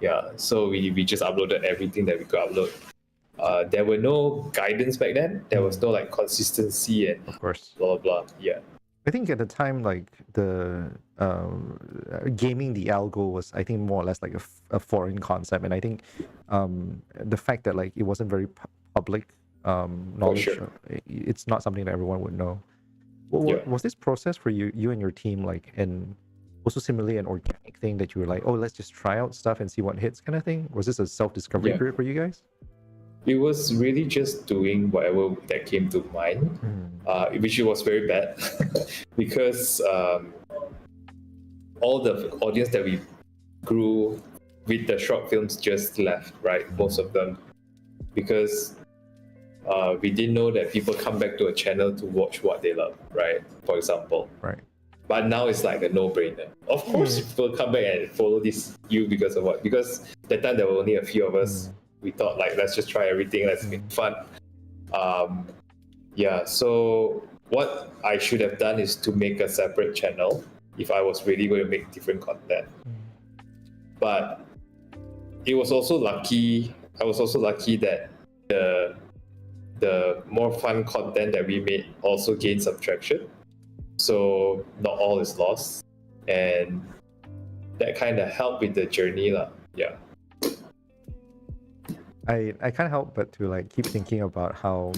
Yeah, so we just uploaded everything that we could upload. There were no guidance back then. There was no like consistency and of course blah blah blah. Yeah. I think at the time, like the gaming the algo was, I think, more or less like a foreign concept, and I think the fact that like it wasn't very public knowledge, sure. It's not something that everyone would know. Was this process for you and your team like, and also similarly an organic thing that you were like, oh, let's just try out stuff and see what hits kind of thing? Was this a self-discovery period for you guys? It was really just doing whatever that came to mind, which was very bad because all the audience that we grew with the short films just left, right? Most of them, because we didn't know that people come back to a channel to watch what they love, right? For example. Right. But now it's like a no-brainer. Of course, people come back and follow you because of what? Because that time there were only a few of us. We thought like, let's just try everything. Let's make fun. So what I should have done is to make a separate channel if I was really going to make different content. But it was also lucky. I was also lucky that the more fun content that we made also gained some traction. So not all is lost, and that kind of helped with the journey, lah. Yeah. I can't help but to like keep thinking about how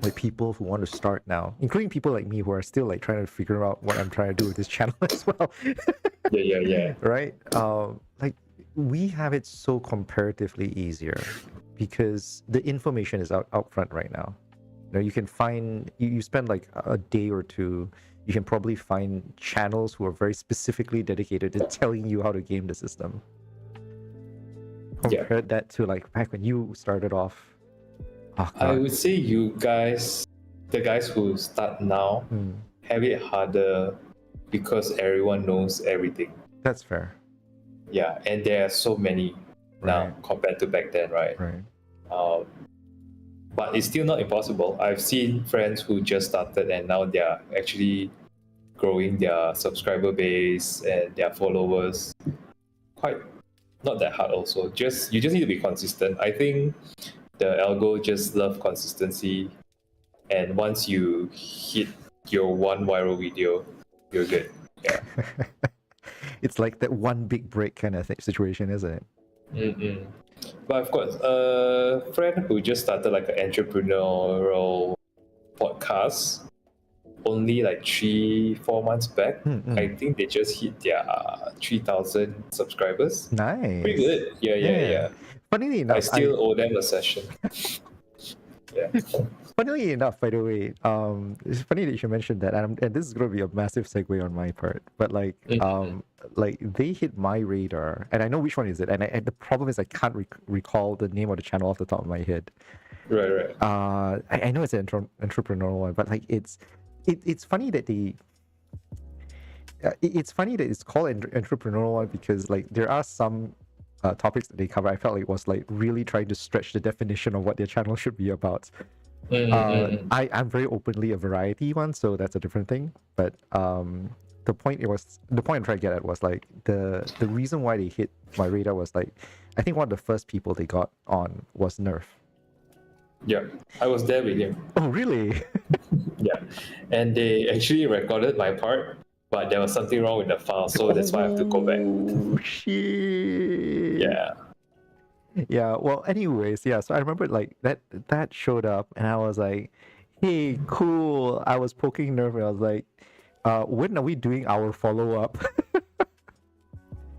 like people who want to start now, including people like me who are still like trying to figure out what I'm trying to do with this channel as well. Yeah. Right? Like we have it so comparatively easier because the information is out front right now. You know, you can find you spend like a day or two you can probably find channels who are very specifically dedicated to telling you how to game the system. Yeah. Compare that to like back when you started off. Oh, I God. would say you guys, the guys who start now, have it harder because everyone knows everything. That's fair. Yeah, and there are so many now Right. compared to back then, right? Right. But it's still not impossible. I've seen friends who just started and now they are actually growing their subscriber base and their followers. Quite not that hard also. You just need to be consistent. I think the algo just love consistency, and once you hit your one viral video, you're good. Yeah. It's like that one big break kind of situation, isn't it? Mm-mm. But of course, a friend who just started like an entrepreneurial podcast only like 3-4 months back. I think they just hit their 3,000 subscribers. Nice. Pretty good. Yeah. Funnily enough, I still owe them a session. Yeah. Funnily enough, by the way, it's funny that you should mention that, and this is going to be a massive segue on my part. But like they hit my radar, and I know which one is it. And the problem is I can't recall the name of the channel off the top of my head. Right. I know it's an entrepreneurial one, but like it's funny that it's funny that it's called an entrepreneurial one because like there are some topics that they cover. I felt like it was like really trying to stretch the definition of what their channel should be about. I'm very openly a variety one, so that's a different thing. But the point I'm trying to get at was like the reason why they hit my radar was like I think one of the first people they got on was Nerf. Yeah, I was there with him. Oh, really? Yeah, and they actually recorded my part, but there was something wrong with the file, so that's why I have to go back. Oh, shit. Yeah, well, anyways, yeah, so I remember like that showed up and I was like, hey, cool. I was poking Nerf and I was like, when are we doing our follow-up?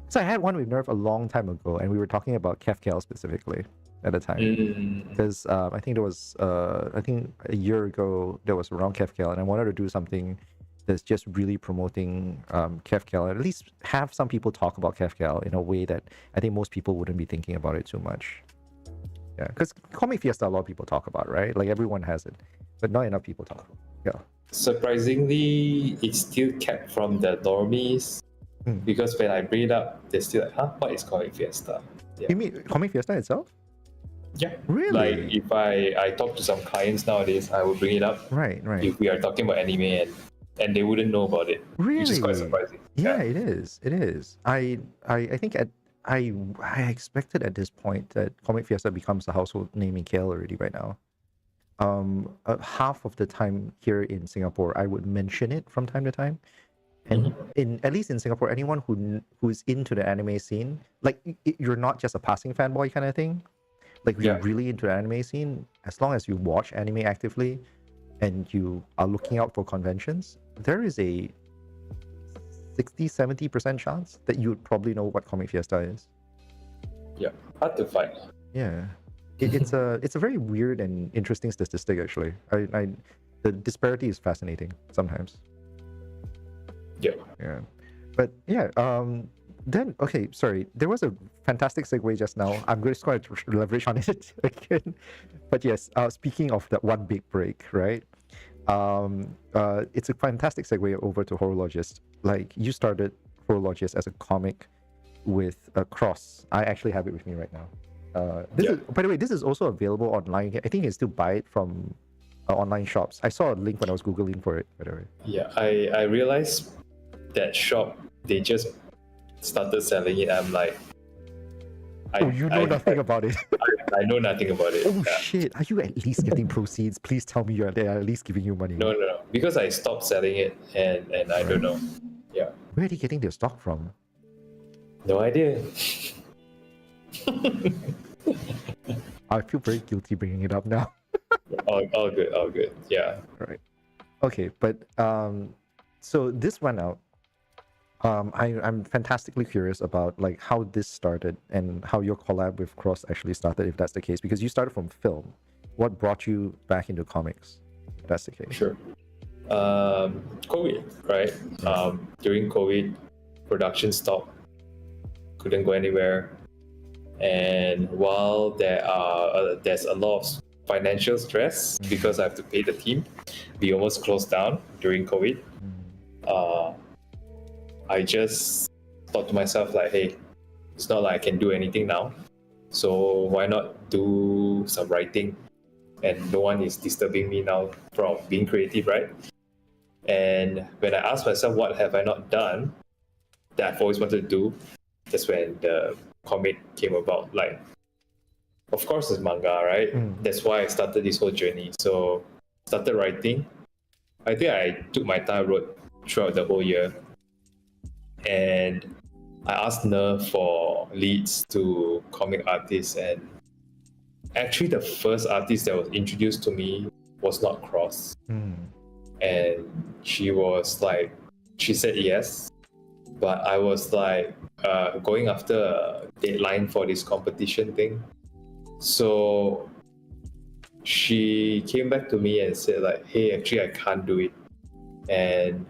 So I had one with Nerf a long time ago and we were talking about Kefkel specifically at the time. Because I think there was I think a year ago there was around Kefkel and I wanted to do something that's just really promoting Kefkel, and at least have some people talk about Kefkel in a way that I think most people wouldn't be thinking about it too much. Yeah, because Comic Fiesta, a lot of people talk about, right? Like everyone has it, but not enough people talk. Yeah. Surprisingly, it's still kept from the normies because when I bring it up, they're still like, huh, what is Comic Fiesta? Yeah. You mean Comic Fiesta itself? Yeah. Really? Like if I talk to some clients nowadays, I will bring it up. Right. If we are talking about anime and they wouldn't know about it. Really? Which is quite surprising. Yeah, it is. It is. I think I expected at this point that Comic Fiesta becomes a household name in KL already right now. Half of the time here in Singapore, I would mention it from time to time. And at least in Singapore, anyone who's into the anime scene, like you're not just a passing fanboy kind of thing. Like you're really into the anime scene, as long as you watch anime actively and you are looking out for conventions, there is a 60-70% chance that you would probably know what Comic Fiesta is. Yeah, hard to find. Yeah, it's a very weird and interesting statistic actually. The disparity is fascinating sometimes. Yeah. But yeah, then okay, sorry, there was a fantastic segue just now. I'm just going to leverage on it again. But yes, speaking of that one big break, right? It's a fantastic segue over to Horologist. Like you started Horologist as a comic with a cross. I actually have it with me right now. By the way, this is also available online. I think you can still buy it from online shops. I saw a link when I was Googling for it, by the way. Yeah, I realized that shop, they just started selling it. I'm like, you know nothing about it. I know nothing about it. Oh shit! Are you at least getting proceeds? Please tell me they are at least giving you money. No. Because I stopped selling it and I don't know. Yeah. Where are they getting their stock from? No idea. I feel very guilty bringing it up now. all good. Yeah. Right. Okay, but so this went out. I'm fantastically curious about like how this started and how your collab with Cross actually started, if that's the case, because you started from film. What brought you back into comics, if that's the case? Sure. COVID, right? During COVID, production stopped, couldn't go anywhere, and while there's a lot of financial stress because I have to pay the team, we almost closed down during COVID. Uh, I just thought to myself like, hey, it's not like I can do anything now, so why not do some writing? And no one is disturbing me now from being creative, right? And when I asked myself, what have I not done that I've always wanted to do? That's when the comic came about. Like, of course, it's manga, right? That's why I started this whole journey. So, started writing. I think I took my time, wrote throughout the whole year. And I asked Nerf for leads to comic artists. And actually, the first artist that was introduced to me was not Cross. And she was like, she said yes, but I was like going after a deadline for this competition thing. So she came back to me and said like, hey, actually I can't do it. And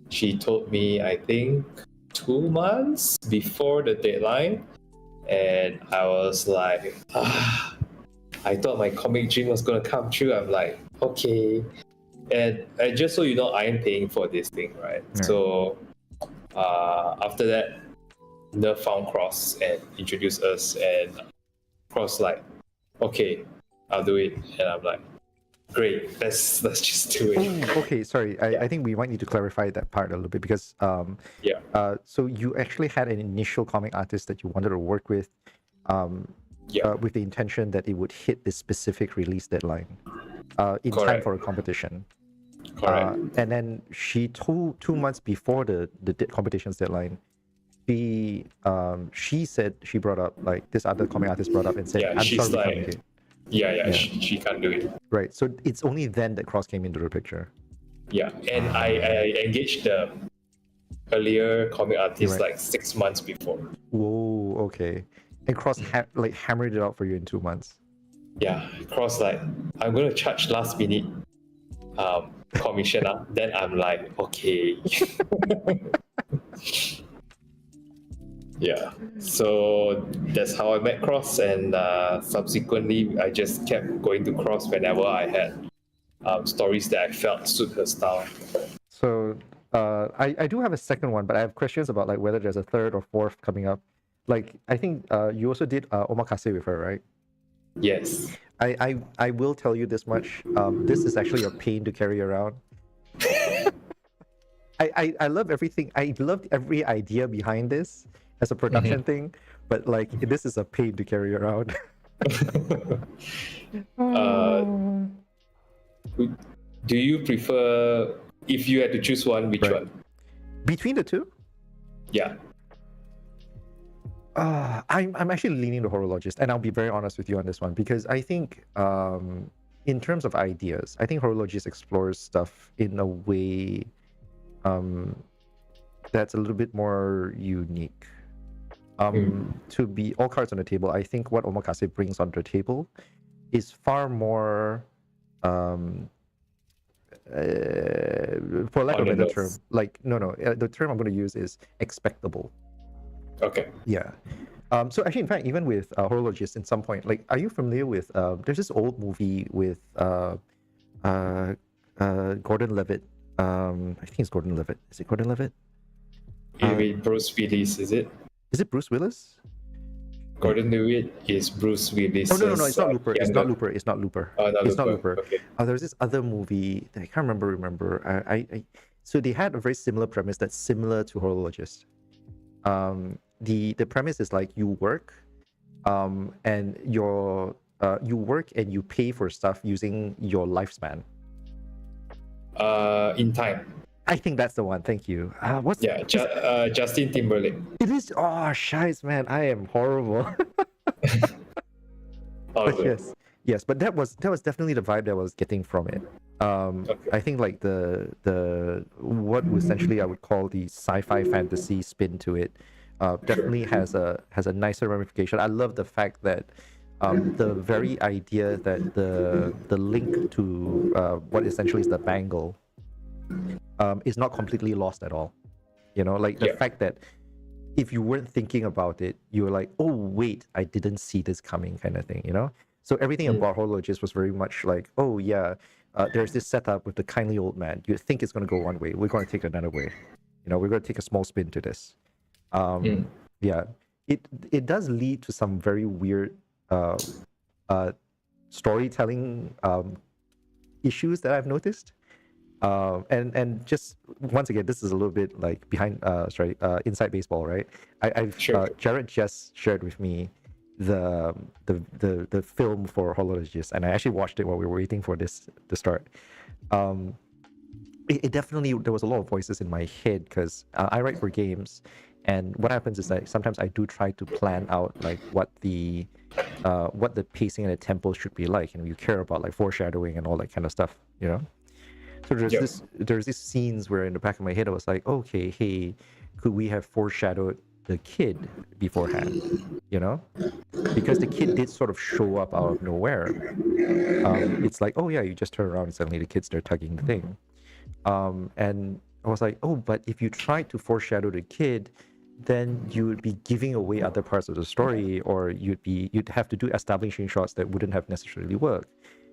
she told me, I think 2 months before the deadline. And I was like, I thought my comic dream was gonna come true. I'm like, okay. And just so you know, I am paying for this thing, right? So after that, Nerf found Cross and introduced us, and Cross like, okay, I'll do it. And I'm like, great, let's just do it. Oh, okay, sorry. I think we might need to clarify that part a little bit because so you actually had an initial comic artist that you wanted to work with, with the intention that it would hit this specific release deadline in time for a competition. Correct. And then she told 2 months before the competition's deadline, she said, she brought up, like, this other comic artist brought up and said, I'm she's sorry, like, she can't do it. Right. So it's only then that Cross came into the picture. Yeah, and I engaged the earlier comic artist like 6 months before. Whoa, okay. And Cross hammered it out for you in 2 months. Yeah, Cross like, I'm gonna charge last minute commission. Then I'm like, okay. Yeah, so that's how I met Cross, and subsequently I just kept going to Cross whenever I had stories that I felt suit her style. So I do have a second one, but I have questions about like whether there's a third or fourth coming up. Like, I think you also did Omakase with her, right? Yes. I will tell you this much. This is actually a pain to carry around. I love everything. I loved every idea behind this as a production thing, but like this is a pain to carry around. Do you prefer, if you had to choose one, which one? Between the two? Yeah. I'm actually leaning the Horologist, and I'll be very honest with you on this one because I think in terms of ideas, I think Horologist explores stuff in a way that's a little bit more unique. To be all cards on the table, I think what Omakase brings onto the table is far more for lack of a better term, like the term I'm going to use is expectable. Okay. Yeah. So actually, in fact, even with Horologist, in some point, like, are you familiar with? There's this old movie with Gordon Levitt. I think it's Gordon Levitt. Is it Gordon Levitt? Bruce Willis, is it? Is it Bruce Willis? Gordon Levitt is Bruce Willis. Oh no, it's not Looper. It's not Looper. It's not Looper. Oh, it's not Looper. Okay. There's this other movie that I can't remember. So they had a very similar premise that's similar to Horologist. The premise is like you work, and you work and you pay for stuff using your lifespan. In time. I think that's the one. Thank you. Justin Timberlake. It is. Oh, shiz, man. I am horrible. But yes. But that was definitely the vibe that I was getting from it. I think like the what essentially I would call the sci-fi fantasy spin to it definitely has a nicer ramification. I love the fact that the very idea that the link to what essentially is the bangle is not completely lost at all. You know, like the Yeah. fact that if you weren't thinking about it, you were like, oh wait, I didn't see this coming, kind of thing, you know. So everything about Horologist was very much like, oh yeah, there's this setup with the kindly old man. You think it's going to go one way, we're going to take it another way. You know, we're going to take a small spin to this. Yeah, it does lead to some very weird storytelling issues that I've noticed. And just once again, this is a little bit like behind inside baseball, right? I've Sure. Jared just shared with me the film for Horologist, and I actually watched it while we were waiting for this to start. It definitely, there was a lot of voices in my head because I write for games, and what happens is that sometimes I do try to plan out like what the pacing and the tempo should be like, and you care about like foreshadowing and all that kind of stuff, you know. So there's these scenes where in the back of my head I was like, okay, hey, could we have foreshadowed the kid beforehand? You know, because the kid did sort of show up out of nowhere. It's like, oh yeah, you just turn around and suddenly the kids start tugging the thing. And I was like, oh, but if you tried to foreshadow the kid, then you would be giving away other parts of the story, or you'd have to do establishing shots that wouldn't have necessarily worked.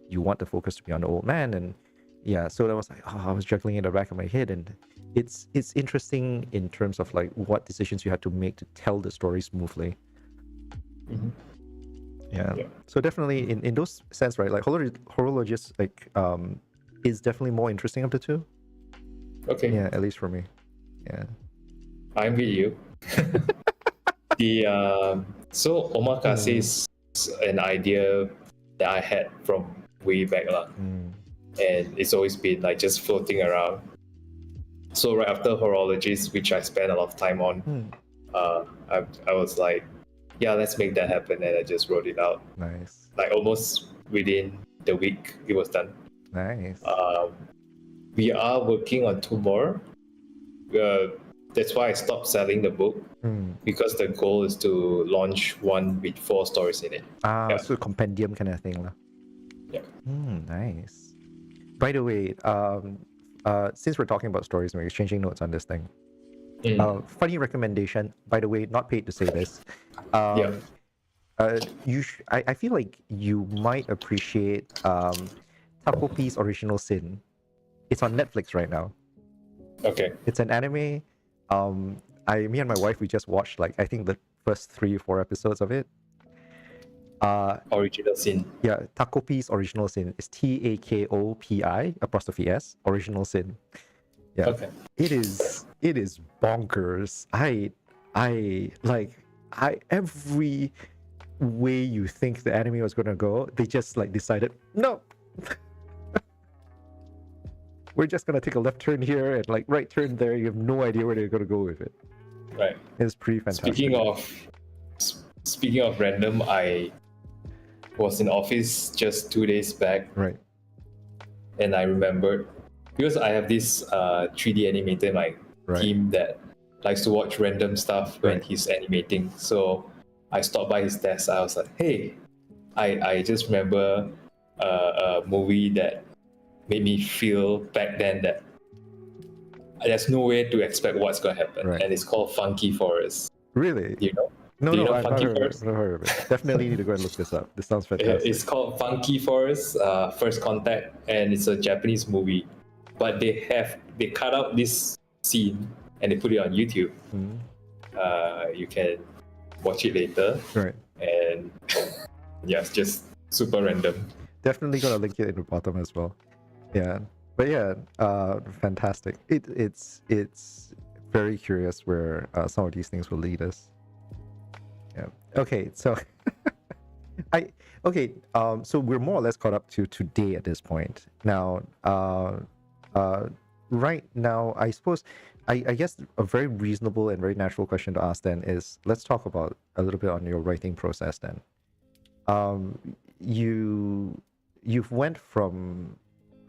You want the focus to be on the old man, and yeah, so that was like, oh, I was juggling in the back of my head, and it's interesting in terms of like what decisions you had to make to tell the story smoothly. Yeah. So definitely in those sense, right? Like Horologist, like is definitely more interesting of the two. Okay. Yeah, at least for me. Yeah. I'm with you. So omakase is an idea that I had from way back lah. And it's always been like just floating around. So right after Horologist, which I spent a lot of time on, I was like, yeah, let's make that happen, and I just wrote it out. Nice. Like almost within the week, it was done. Nice. We are working on 2 more. That's why I stopped selling the book, because the goal is to launch one with 4 stories in it. So compendium kind of thing lah. Yeah. Nice. By the way, since we're talking about stories and we're exchanging notes on this thing, funny recommendation. By the way, not paid to say this. I feel like you might appreciate Takopi's Original Sin. It's on Netflix right now. Okay. It's an anime. Me and my wife, we just watched like I think the first 3 or 4 episodes of it. Original Sin. Yeah, Takopi's Original Sin is TAKOPI''S Original Sin. Yeah. Okay. It is bonkers. Every way you think the anime was gonna go, they just like decided, no. We're just gonna take a left turn here and like right turn there. You have no idea where they're gonna go with it. Right. It's pretty fantastic. Speaking of random, I was in office just 2 days back. Right. And I remembered, because I have this 3D animator in my team that likes to watch random stuff when he's animating. So I stopped by his desk. I was like, hey, I just remember a movie that made me feel back then that there's no way to expect what's going to happen. And it's called Funky Forest. Really? You know? No, I've not Funky heard Forest? I've heard of it. Definitely need to go and look this up. This sounds fantastic. It's called Funky Forest, First Contact, and it's a Japanese movie. But they cut out this scene and they put it on YouTube. You can watch it later. Right. And yeah, it's just super random. Definitely gonna link it in the bottom as well. Yeah. But yeah, fantastic. It's very curious where some of these things will lead us. Yeah. Okay, so so we're more or less caught up to today at this point. Now, right now, I suppose, I guess a very reasonable and very natural question to ask then is, let's talk about a little bit on your writing process then. You've went from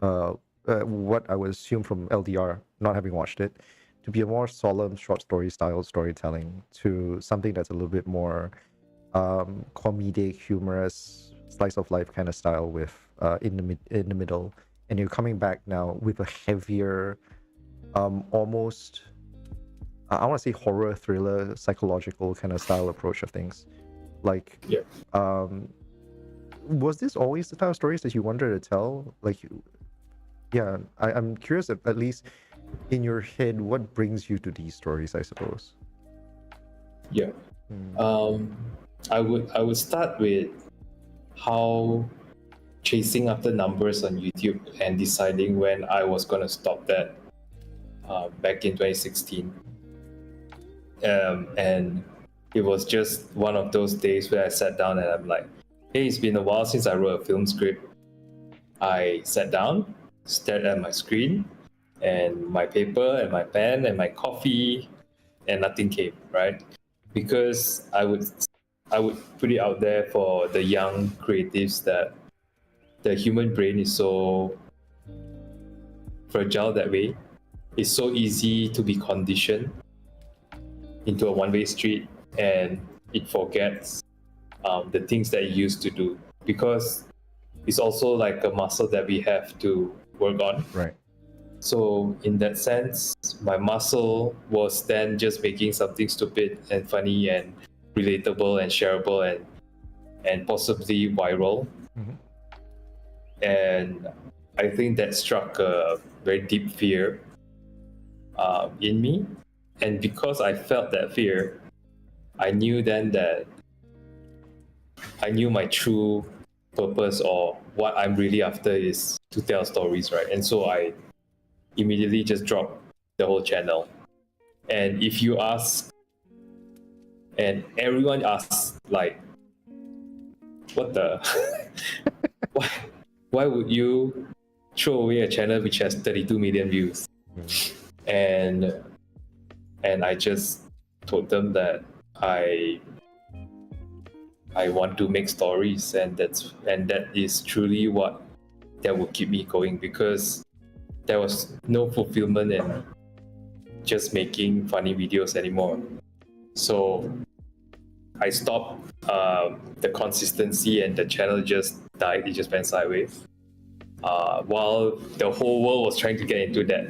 what I would assume from LDR, not having watched it, to be a more solemn short story style storytelling to something that's a little bit more comedic, humorous, slice of life kind of style with in the middle, and you're coming back now with a heavier almost, I want to say horror, thriller, psychological kind of style approach of things. Like, Yeah. Was this always the type of stories that you wanted to tell? Like, yeah, I'm curious, at least in your head, what brings you to these stories, I suppose. Yeah. I would start with how chasing after numbers on YouTube and deciding when I was gonna stop that back in 2016. And it was just one of those days where I sat down and I'm like, hey, it's been a while since I wrote a film script. I sat down, stared at my screen and my paper and my pen and my coffee, and nothing came, right? Because I would put it out there for the young creatives that the human brain is so fragile that way. It's so easy to be conditioned into a one-way street, and it forgets the things that it used to do, because it's also like a muscle that we have to work on. Right. So in that sense, my muscle was then just making something stupid and funny and relatable and shareable and possibly viral. Mhm. And I think that struck a very deep fear in me. And because I felt that fear, I knew then that I knew my true purpose, or what I'm really after, is to tell stories, right? And so I immediately just dropped the whole channel. And if you ask, and everyone asks, like, what the why would you throw away a channel which has 32 million views? And I just told them that I want to make stories, and that is truly what that will keep me going, because there was no fulfillment in just making funny videos anymore. So I stopped. The consistency and the channel just died. It just went sideways. While the whole world was trying to get into that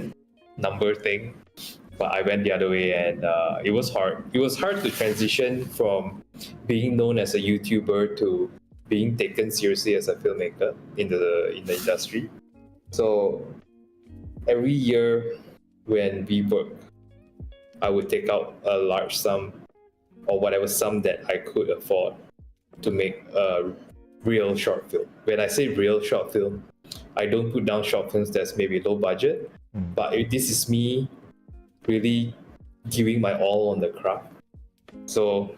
number thing, but I went the other way, and it was hard. It was hard to transition from being known as a YouTuber to being taken seriously as a filmmaker in the industry. So every year when we work, I would take out a large sum, or whatever sum that I could afford, to make a real short film. When I say real short film, I don't put down short films that's maybe low budget, but this is me really giving my all on the craft. So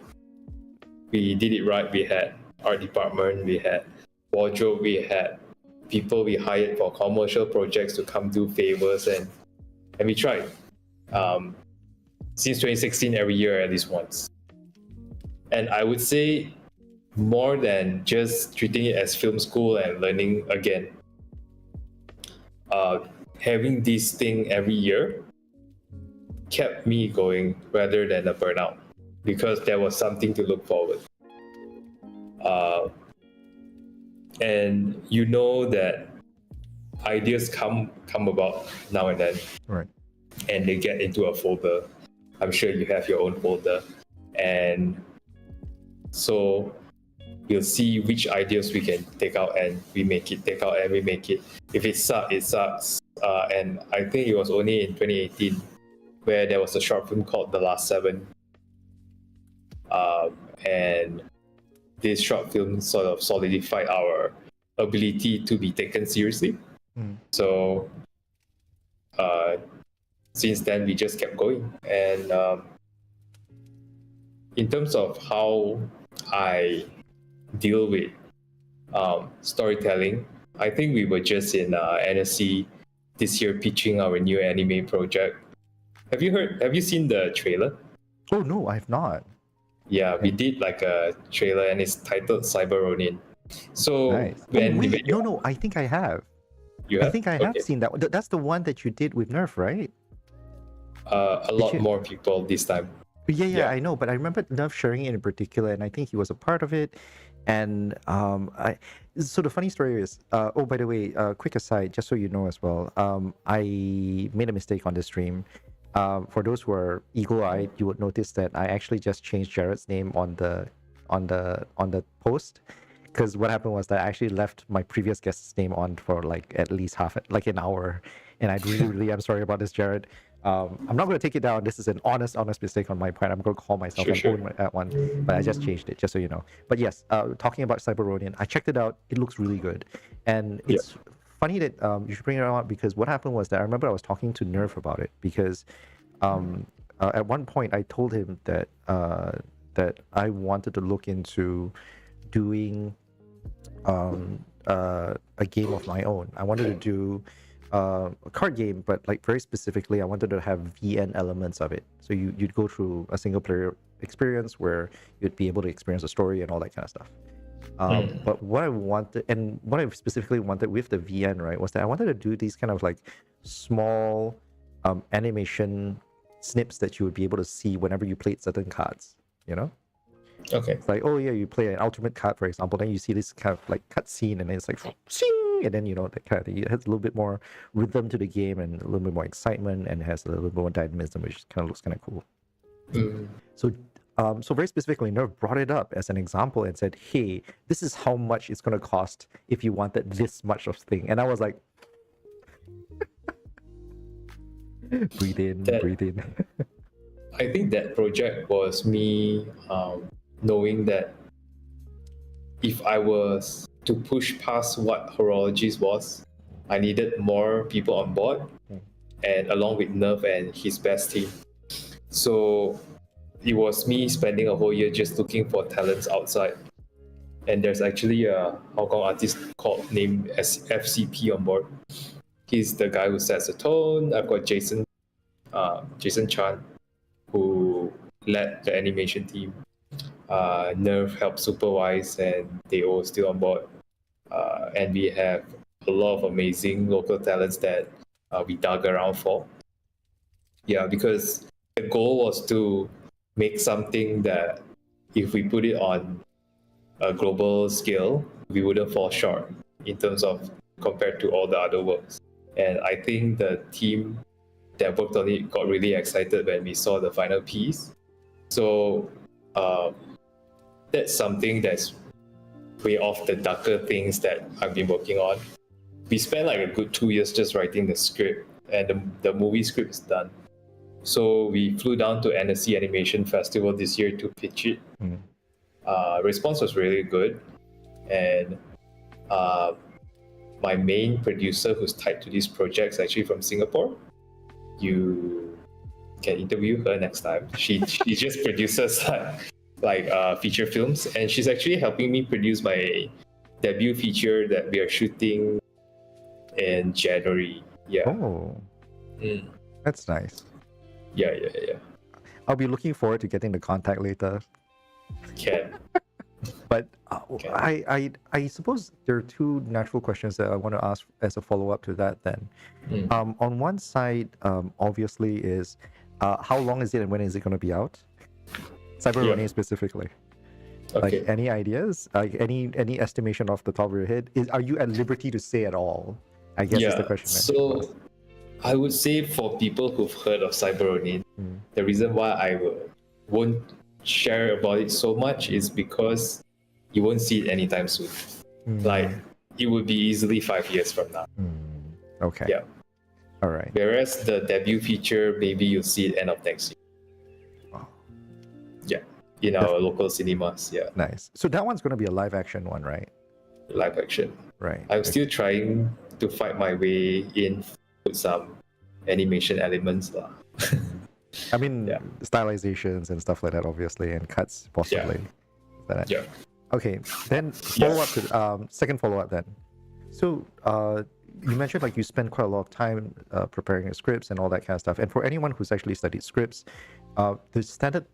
we did it right. We had art department, we had wardrobe, we had people we hired for commercial projects to come do favors, and we tried. Since 2016, every year at least once. And I would say, more than just treating it as film school and learning again, having this thing every year kept me going rather than a burnout, because there was something to look forward. And you know that ideas come about now and then, Right. and they get into a folder. I'm sure you have your own folder, and so we'll see which ideas we can take out and we make it, take out and we make it. If it sucks, it sucks. And I think it was only in 2018 where there was a short film called The Last Seven. And this short film sort of solidified our ability to be taken seriously. So since then, we just kept going. And in terms of how I deal with storytelling, I think we were just in NSC this year pitching our new anime project. Have you seen the trailer? Oh no, I've not. Yeah, we did like a trailer, and it's titled Cyber Ronin. So Nice. when No, I think I have. you I have, think I have okay. seen that. That's the one that you did with Nerf, right? A lot you- more people this time. Yeah, Yeah. I know, but I remember Nerf sharing it in particular, and I think he was a part of it. And so the funny story is, oh, by the way, quick aside, just so you know as well, I made a mistake on this stream. For those who are eagle-eyed, you would notice that I actually just changed Jared's name on the post, because what happened was that I actually left my previous guest's name on for like at least like an hour, and I really am sorry about this, Jared. I'm not going to take it down. This is an honest mistake on my part. I'm going to call myself and own that one, but I just changed it, just so you know. But yes, talking about Cyberonian, I checked it out. It looks really good, and it's funny that you should bring it out, because what happened was that I remember I was talking to Nerf about it, because at one point I told him that that I wanted to look into doing a game of my own. I wanted to do a card game, but like very specifically, I wanted to have VN elements of it. So you'd go through a single player experience where you'd be able to experience a story and all that kind of stuff. But what I wanted, and what I specifically wanted with the VN, right, was that I wanted to do these kind of like small animation snips that you would be able to see whenever you played certain cards, you know? Okay. It's like, oh yeah, you play an ultimate card, for example, then you see this kind of like cutscene, and then it's like, shing, and then, you know, that kind of thing. It has a little bit more rhythm to the game and a little bit more excitement, and has a little bit more dynamism, which kind of looks kind of cool. So very specifically, Nerf brought it up as an example and said, hey, this is how much it's going to cost if you wanted this much of thing. And I was like, breathe in, breathe in. I think that project was me knowing that if I was to push past what Horologist was, I needed more people on board, and along with Nerf and his best team. So it was me spending a whole year just looking for talents outside. And there's actually a Hong Kong artist named FCP on board. He's the guy who sets the tone. I've got Jason Chan, who led the animation team. Nerf helped supervise, and they all still on board. And we have a lot of amazing local talents that we dug around for. Yeah, because the goal was to make something that if we put it on a global scale, we wouldn't fall short in terms of compared to all the other works. And I think the team that worked on it got really excited when we saw the final piece. So that's something that's way off the darker things that I've been working on. We spent like a good 2 years just writing the script, and the movie script is done. So we flew down to NSC Animation Festival this year to pitch it. Response was really good, and my main producer who's tied to this project is actually from Singapore. You can interview her next time. She just produces like feature films, and she's actually helping me produce my debut feature that we are shooting in January. Yeah. Oh, that's nice. Yeah. I'll be looking forward to getting the contact later. Can. But I suppose there are two natural questions that I want to ask as a follow-up to that then. On one side, obviously, is how long is it and when is it going to be out? Cyberonian specifically. Okay. Like, any ideas? Like, any estimation off the top of your head? Are you at liberty to say at all? I guess is the question. So I would say for people who've heard of Cyberonian, the reason why I won't share about it so much is because you won't see it anytime soon. Like, it would be easily 5 years from now. Okay. Yeah. All right. Whereas the debut feature, maybe you'll see it end of next year. Wow. Yeah. In our local cinemas. Yeah. Nice. So that one's going to be a live action one, right? Live action. Right. I'm still trying to fight my way in with some animation elements. I mean, stylizations and stuff like that, obviously, and cuts, possibly. Yeah. Okay, then follow-up to second follow-up then. So you mentioned like you spend quite a lot of time preparing your scripts and all that kind of stuff. And for anyone who's actually studied scripts, the standard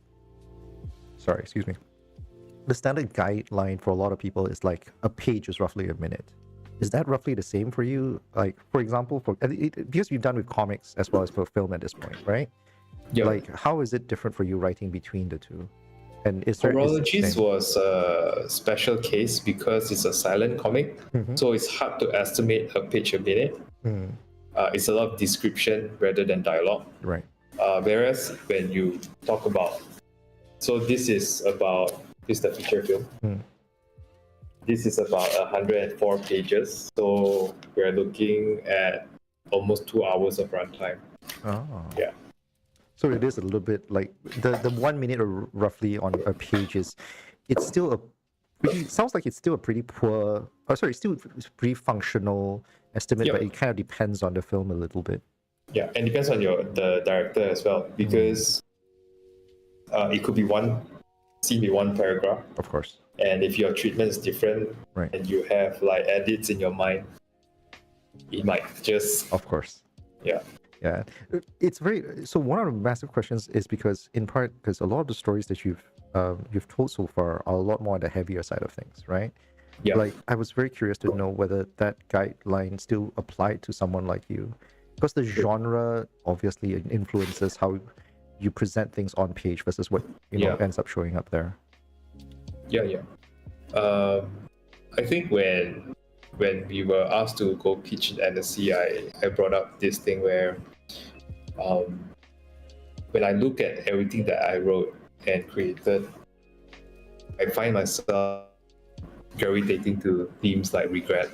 guideline for a lot of people is like a page is roughly a minute. Is that roughly the same for you? Like, for example, because you've done with comics as well as for film at this point, right? Yeah. Like, how is it different for you writing between the two? And is there Horologist was a special case because it's a silent comic, so it's hard to estimate a page a minute. It's a lot of description rather than dialogue. Right. Whereas when you talk about, so this is the feature film. This is about 104 pages, so we're looking at almost 2 hours of runtime. Oh. Yeah. So it is a little bit like the 1 minute or roughly on a page is, it's still a pretty, sounds like it's still a pretty poor, it's still pretty functional estimate, Yeah. but it kind of depends on the film a little bit. Yeah, and depends on the director as well, because it could be one scene with one paragraph, Of course. and if your treatment is different, Right. and you have like edits in your mind, it might just Of course. yeah. Yeah, it's very, so one of the massive questions is because in part because a lot of the stories that you've told so far are a lot more on the heavier side of things, right? Yeah. Like I was very curious to know whether that guideline still applied to someone like you, because the genre obviously influences how you present things on page versus what ends up showing up there. Yeah. I think when we were asked to go pitch at the S.E.A, I brought up this thing where when I look at everything that I wrote and created, I find myself gravitating to themes like regret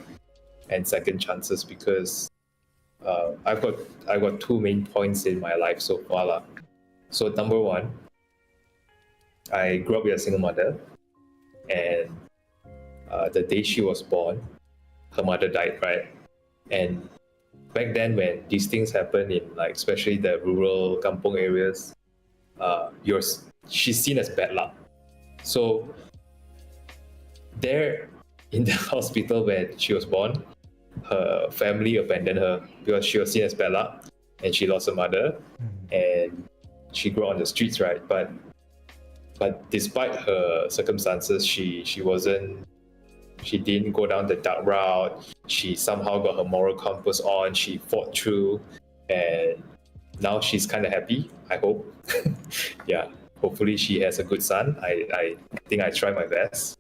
and second chances, because I've got two main points in my life so far. So number one, I grew up with a single mother, and the day she was born, her mother died, right? And back then when these things happen in like especially the rural kampong areas, she's seen as bad luck. So there in the hospital when she was born, her family abandoned her because she was seen as bad luck, and she lost her mother, and she grew up on the streets, right? But despite her circumstances, she didn't go down the dark route. She somehow got her moral compass on. She fought through, and now she's kind of happy, I hope. Yeah, hopefully she has a good son. I think I try my best.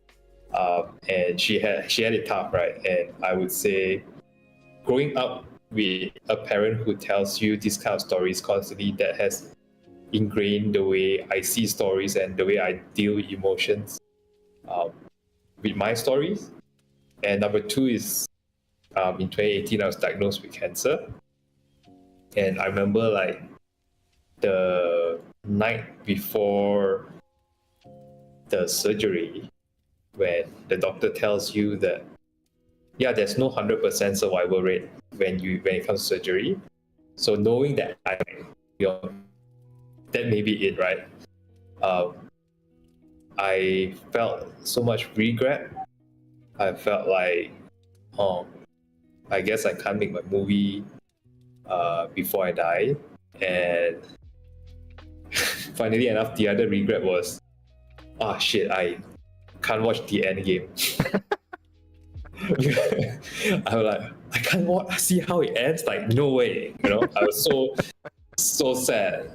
And she had it tough, right? And I would say growing up with a parent who tells you these kind of stories constantly, that has ingrained the way I see stories and the way I deal with emotions with my stories. And number two is in 2018 I was diagnosed with cancer, and I remember like the night before the surgery, when the doctor tells you that there's no 100% survival rate when it comes to surgery. So knowing that that may be it, right? I felt so much regret. I felt like, I guess I can't make my movie before I die. And funnily enough, the other regret was, shit, I can't watch the end game. I was like, I can't see how it ends. Like, no way, I was so sad.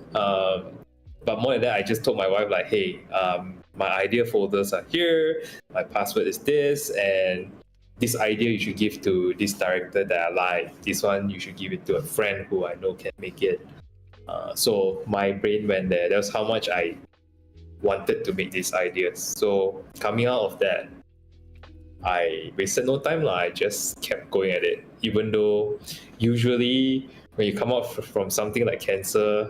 But more than that, I just told my wife, like, hey, my idea folders are here, my password is this, and this idea you should give to this director that I like, this one you should give it to a friend who I know can make it. So my brain went there. That's how much I wanted to make these ideas. So coming out of that, I wasted no time. I just kept going at it, even though usually when you come out from something like cancer,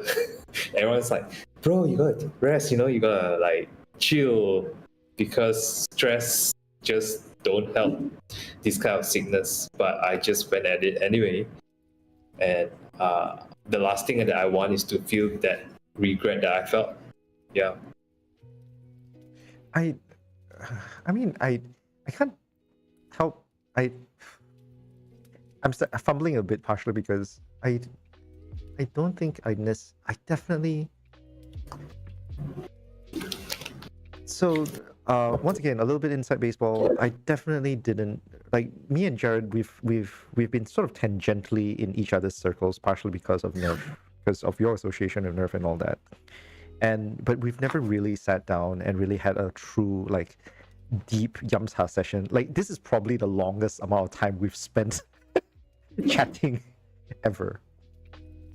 everyone's like, bro, you gotta rest, you gotta like chill, because stress just don't help this kind of sickness. But I just went at it anyway. And the last thing that I want is to feel that regret that I felt. Yeah. I mean, I can't help. I'm fumbling a bit partially because I don't think I definitely. So once again, a little bit inside baseball. I definitely didn't like me and Jared. We've been sort of tangentially in each other's circles, partially because of Nerf, because of your association with Nerf and all that. but we've never really sat down and really had a true like deep Yamcha session. Like this is probably the longest amount of time we've spent chatting ever.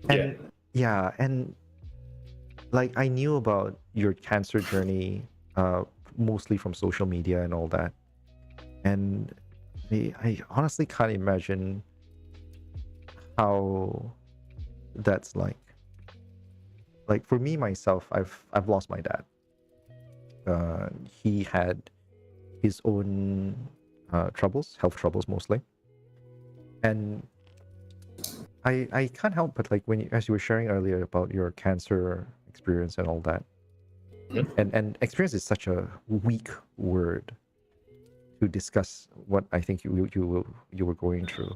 And and like I knew about your cancer journey mostly from social media and all that. And I honestly can't imagine how that's like. Like for me myself, I've lost my dad. He had his own troubles, health troubles mostly, and I can't help but like as you were sharing earlier about your cancer experience and all that, and experience is such a weak word to discuss what I think you were going through.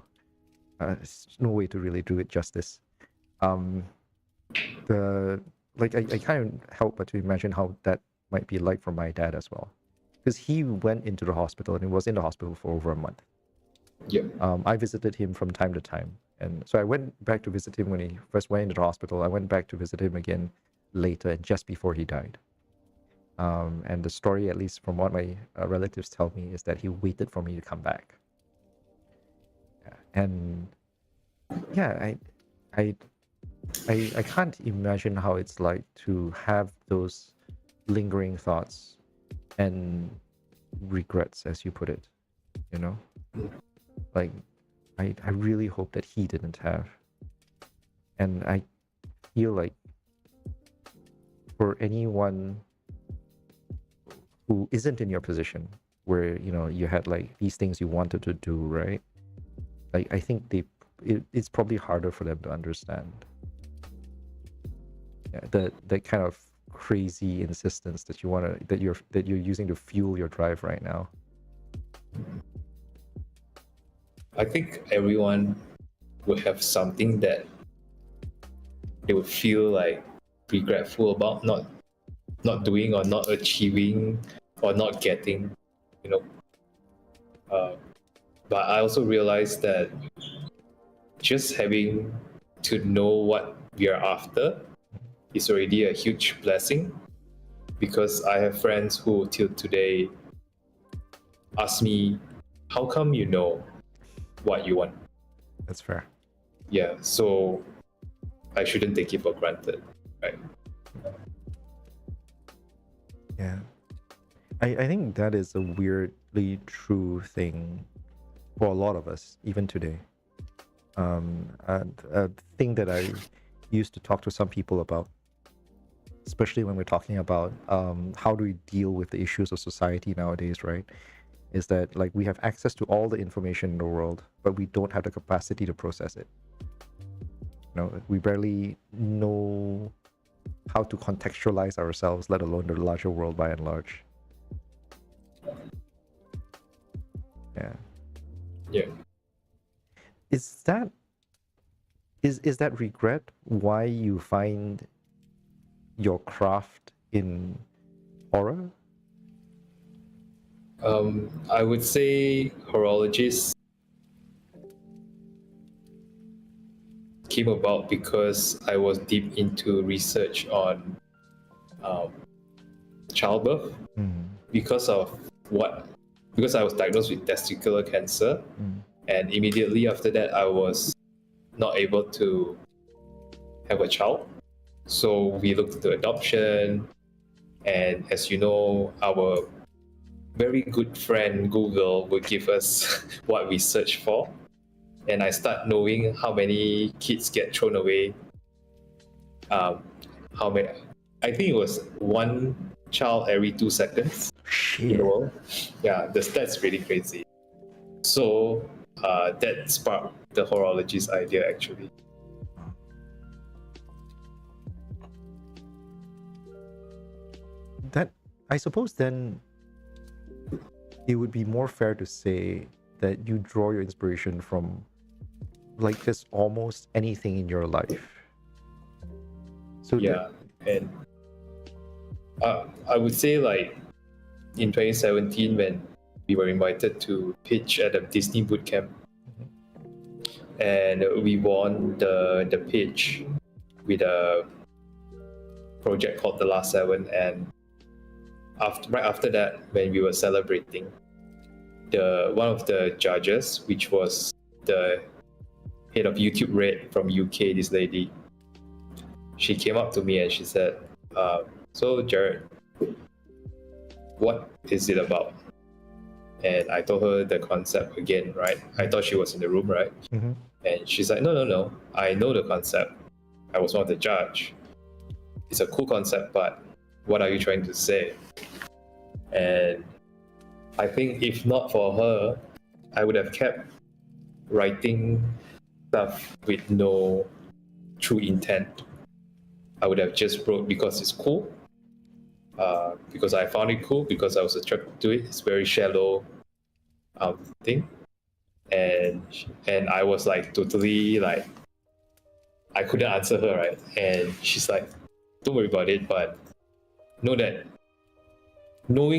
There's no way to really do it justice. I can't help but to imagine how that might be like for my dad as well, because he went into the hospital and he was in the hospital for over a month. I visited him from time to time, and so I went back to visit him when he first went into the hospital. I went back to visit him again later, and just before he died. And the story, at least from what my relatives tell me, is that he waited for me to come back. And yeah, I can't imagine how it's like to have those lingering thoughts and regrets, as you put it, you know? Like, I really hope that he didn't have. And I feel like for anyone who isn't in your position, where, you know, you had like these things you wanted to do, right? Like, I think it's probably harder for them to understand. Yeah, that kind of crazy insistence that you're using to fuel your drive right now. I think everyone would have something that they would feel like regretful about not doing or not achieving or not getting, you know. But I also realized that just having to know what we are after is already a huge blessing, because I have friends who till today ask me, how come you know what you want? That's fair. Yeah, so I shouldn't take it for granted, right? Yeah. I think that is a weirdly true thing for a lot of us, even today. A thing that I used to talk to some people about, especially when we're talking about how do we deal with the issues of society nowadays, right? Is that like we have access to all the information in the world, but we don't have the capacity to process it. You know, we barely know how to contextualize ourselves, let alone the larger world by and large. Yeah. Yeah. Is that regret why you find your craft in horror? I would say Horologist came about because I was deep into research on childbirth, because I was diagnosed with testicular cancer, and immediately after that I was not able to have a child. So we looked into adoption, and as you know, our very good friend Google would give us what we search for, and I start knowing how many kids get thrown away. How many? I think it was one child every 2 seconds in the world. Yeah, the stats really crazy. So that sparked the horologist idea, actually. That, I suppose then it would be more fair to say that you draw your inspiration from like just almost anything in your life. So yeah, and I would say like in 2017 when we were invited to pitch at a Disney boot camp, and we won the pitch with a project called The Last Seven, and right after that, when we were celebrating, one of the judges, which was the head of YouTube Red from UK, this lady, she came up to me and she said, "So Jared, what is it about?" And I told her the concept again, right? I thought she was in the room, right? Mm-hmm. And she's like, no, I know the concept. I was one of the judge. It's a cool concept, but what are you trying to say? And I think if not for her, I would have kept writing stuff with no true intent. I would have just wrote because it's cool, because I found it cool, because I was attracted to it. It's very shallow thing, and I was like totally like, I couldn't answer her, right? And she's like, "Don't worry about it, but knowing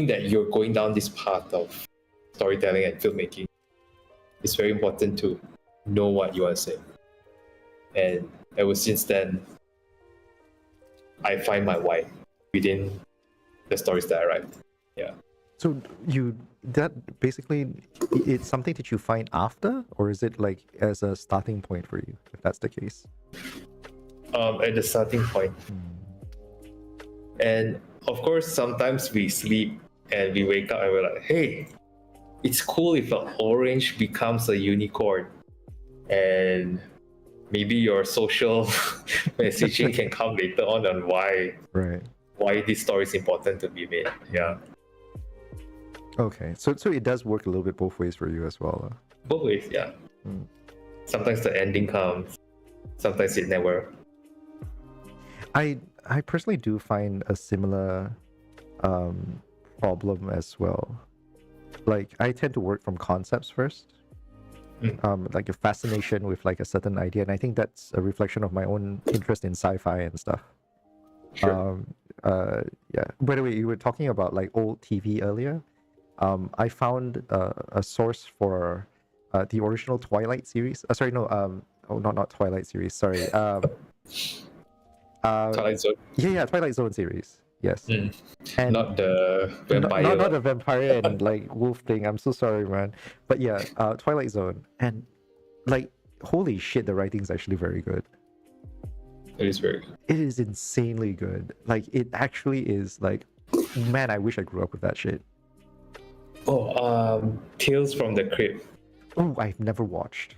that you're going down this path of storytelling and filmmaking, it's very important to know what you want to say." And ever since then, I find my why within the stories that I write. Yeah. So that basically, it's something that you find after, or is it like as a starting point for you, if that's the case? At the starting point. And of course, sometimes we sleep and we wake up and we're like, hey, it's cool if an orange becomes a unicorn. And maybe your social messaging can come later on why this story is important to be made. Yeah. Okay, so it does work a little bit both ways for you as well. Both ways, yeah. Sometimes the ending comes, sometimes it never. I personally do find a similar problem as well. Like, I tend to work from concepts first. Like a fascination with like a certain idea, and I think that's a reflection of my own interest in sci-fi and stuff. Sure. Yeah. By the way, you were talking about like old TV earlier. I found a source for the original Twilight series. Sorry, no. Not Twilight series. Sorry. Twilight Zone. Yeah, Twilight Zone series. Yes. And not the vampire. Not the vampire and like wolf thing. I'm so sorry, man. But yeah, Twilight Zone, and like, holy shit, the writing's actually very good. It is very good. It is insanely good. Like, it actually is like, man, I wish I grew up with that shit. Tales from the Crypt. Oh, I've never watched.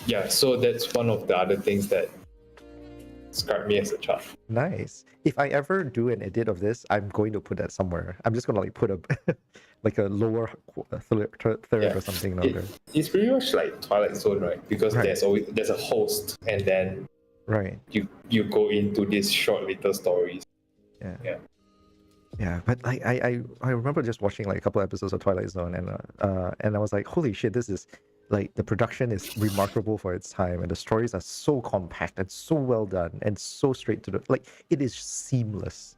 Yeah, so that's one of the other things that scarred me as a child. Nice. If I ever do an edit of this, I'm going to put that somewhere. I'm just gonna like put a like a lower third or something on there. It's pretty much like Twilight Zone, right? Because there's a host, and then you go into these short little stories. Yeah, but I remember just watching like a couple episodes of Twilight Zone, and I was like, holy shit, this is like, the production is remarkable for its time, and the stories are so compact and so well done and so straight to the, like, it is seamless.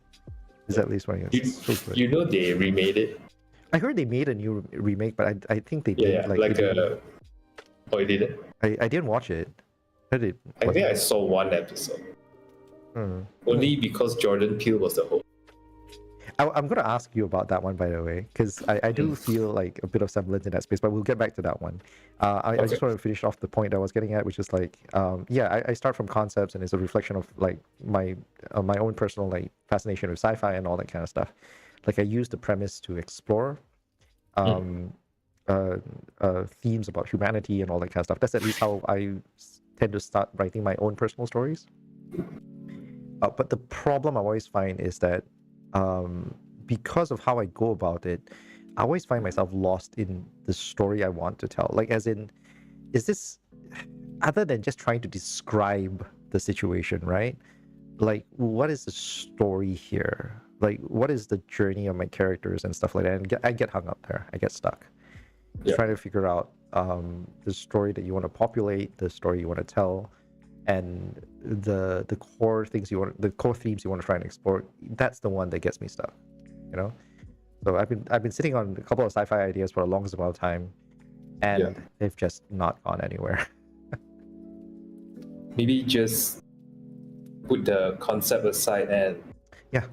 Is at least what I guess. So good. You know they remade it. I heard they made a new remake, but I think they did Oh, you did it? I didn't watch it. I think I saw one episode. Only because Jordan Peele was the host. I'm going to ask you about that one, by the way, because I do feel like a bit of semblance in that space, but we'll get back to that one. I just want to finish off the point I was getting at, which is like, I start from concepts, and it's a reflection of like my own personal like fascination with sci-fi and all that kind of stuff. Like, I use the premise to explore themes about humanity and all that kind of stuff. That's at least how I tend to start writing my own personal stories. But the problem I always find is that because of how I go about it, I always find myself lost in the story I want to tell. Like, as in, is this, other than just trying to describe the situation, right? Like, what is the story here? Like, what is the journey of my characters and stuff like that? And I get hung up there. I get stuck. Trying to figure out the story that you want to populate, the story you want to tell, and the core things the core themes you want to try and explore. That's the one that gets me stuck, you know. So I've been sitting on a couple of sci-fi ideas for the longest amount of time, and they've just not gone anywhere. Maybe just put the concept aside and Yeah.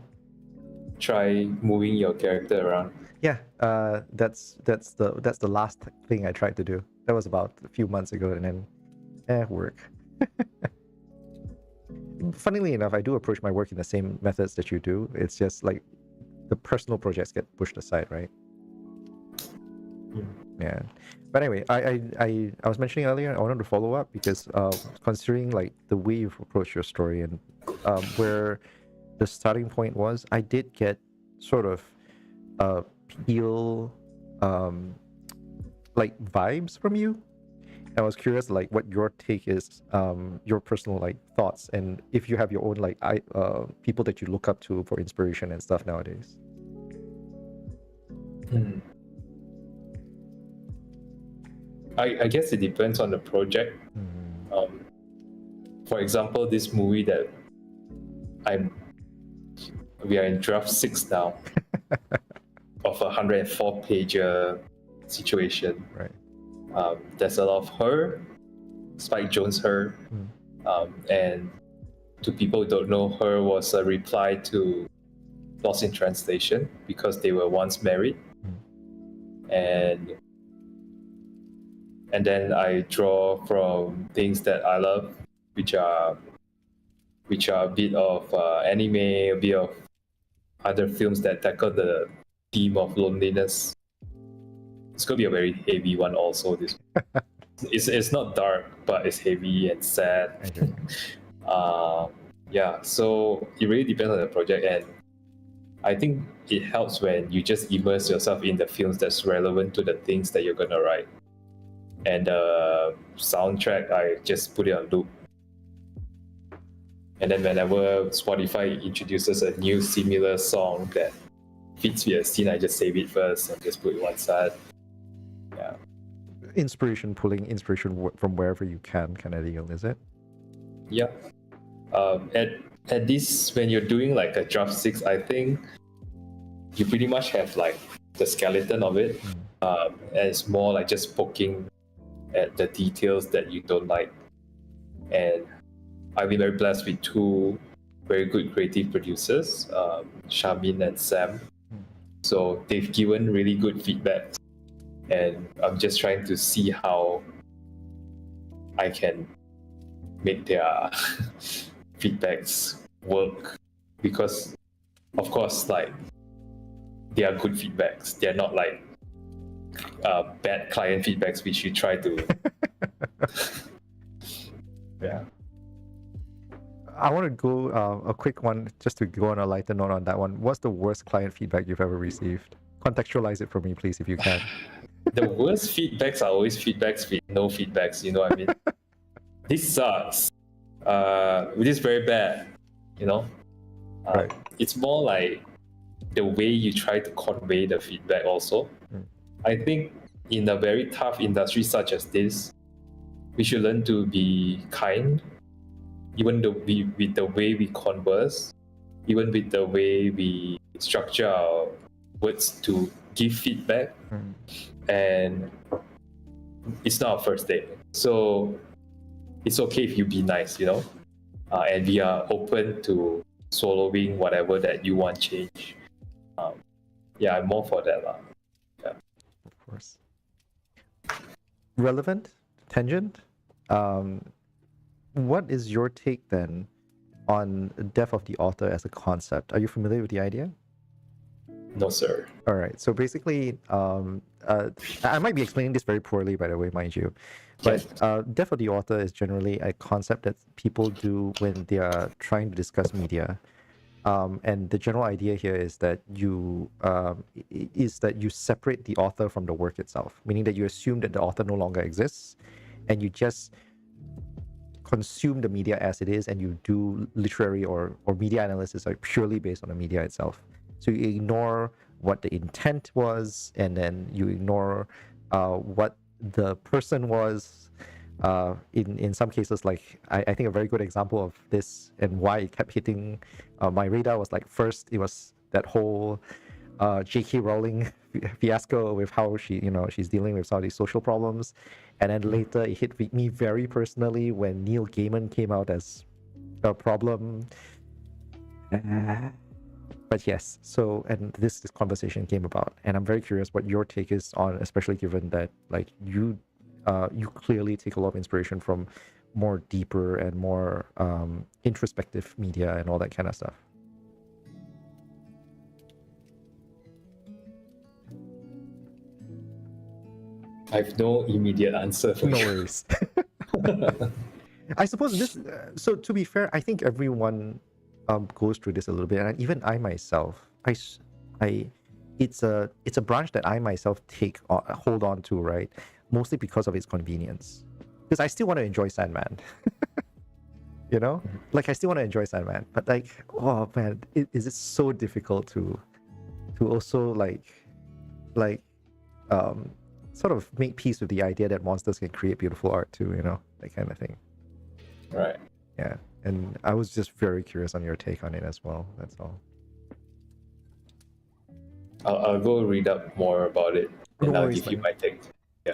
Try moving your character around. Yeah, that's the last thing I tried to do. That was about a few months ago, and then work. Funnily enough, I do approach my work in the same methods that you do. It's just like the personal projects get pushed aside, right? Yeah. But anyway, I was mentioning earlier, I wanted to follow up because considering like the way you've approached your story and where the starting point was, I did get sort of peel like vibes from you. I was curious like what your take is, your personal like thoughts, and if you have your own like people that you look up to for inspiration and stuff nowadays. Hmm. I guess it depends on the project. For example, this movie that we are in draft 6 now of a 104-page situation. Right. There's a lot of her, Spike Jonze her, and to people who don't know, her was a reply to Lost in Translation because they were once married. And then I draw from things that I love, which are a bit of anime, a bit of other films that tackle the theme of loneliness. It's gonna be a very heavy one also. This it's not dark, but it's heavy and sad. Okay. Yeah, so it really depends on the project, and I think it helps when you just immerse yourself in the films that's relevant to the things that you're gonna write. And the soundtrack, I just put it on loop. And then whenever Spotify introduces a new similar song that fits with a scene, I just save it first and just put it one side. Yeah. Pulling inspiration from wherever you can, kind of deal, is it? Yeah. At this, when you're doing like a draft 6, I think you pretty much have like the skeleton of it. And it's more like just poking at the details that you don't like. And I've been very blessed with 2 very good creative producers, Shamin and Sam. So they've given really good feedback, and I'm just trying to see how I can make their feedbacks work, because of course, like, they are good feedbacks. They're not like bad client feedbacks which you try to yeah. I want to go a quick one just to go on a lighter note on that one. What's the worst client feedback you've ever received? Contextualize it for me, please, if you can. The worst feedbacks are always feedbacks with no feedbacks, you know what I mean? This sucks. This is very bad, you know? Right. It's more like the way you try to convey the feedback also. I think in a very tough industry such as this, we should learn to be kind, even with the way we converse, even with the way we structure our words to give feedback. And it's not our first date, so it's okay if you be nice, you know, and we are open to swallowing whatever that you want change. Yeah, I'm more for that lah. Yeah. Of course. Relevant tangent. What is your take then on death of the author as a concept? Are you familiar with the idea? No, sir. All right. So basically, I might be explaining this very poorly, by the way, mind you. But death of the author is generally a concept that people do when they are trying to discuss media. And the general idea here is that you separate the author from the work itself, meaning that you assume that the author no longer exists, and you just consume the media as it is, and you do literary or media analysis like purely based on the media itself. So you ignore what the intent was, and then you ignore what the person was. In some cases, like I think a very good example of this and why it kept hitting my radar was like, first it was that whole J.K. Rowling fiasco with how she's dealing with some of these social problems, and then later it hit me very personally when Neil Gaiman came out as a problem. but yes, so and this conversation came about, and I'm very curious what your take is on, especially given that like you clearly take a lot of inspiration from more deeper and more introspective media and all that kind of stuff. I have no immediate answer for No you. worries. I suppose this. So to be fair, I think everyone goes through this a little bit, and even I myself, it's a branch that I myself hold on to, right? Mostly because of its convenience. Because I still want to enjoy Sandman, you know, like I still want to enjoy Sandman, but like, oh man, is it so difficult to also like sort of make peace with the idea that monsters can create beautiful art too, you know, that kind of thing. Right. Yeah, and I was just very curious on your take on it as well. That's all. I'll go read up more about it, and No I'll worries, give you man. my take.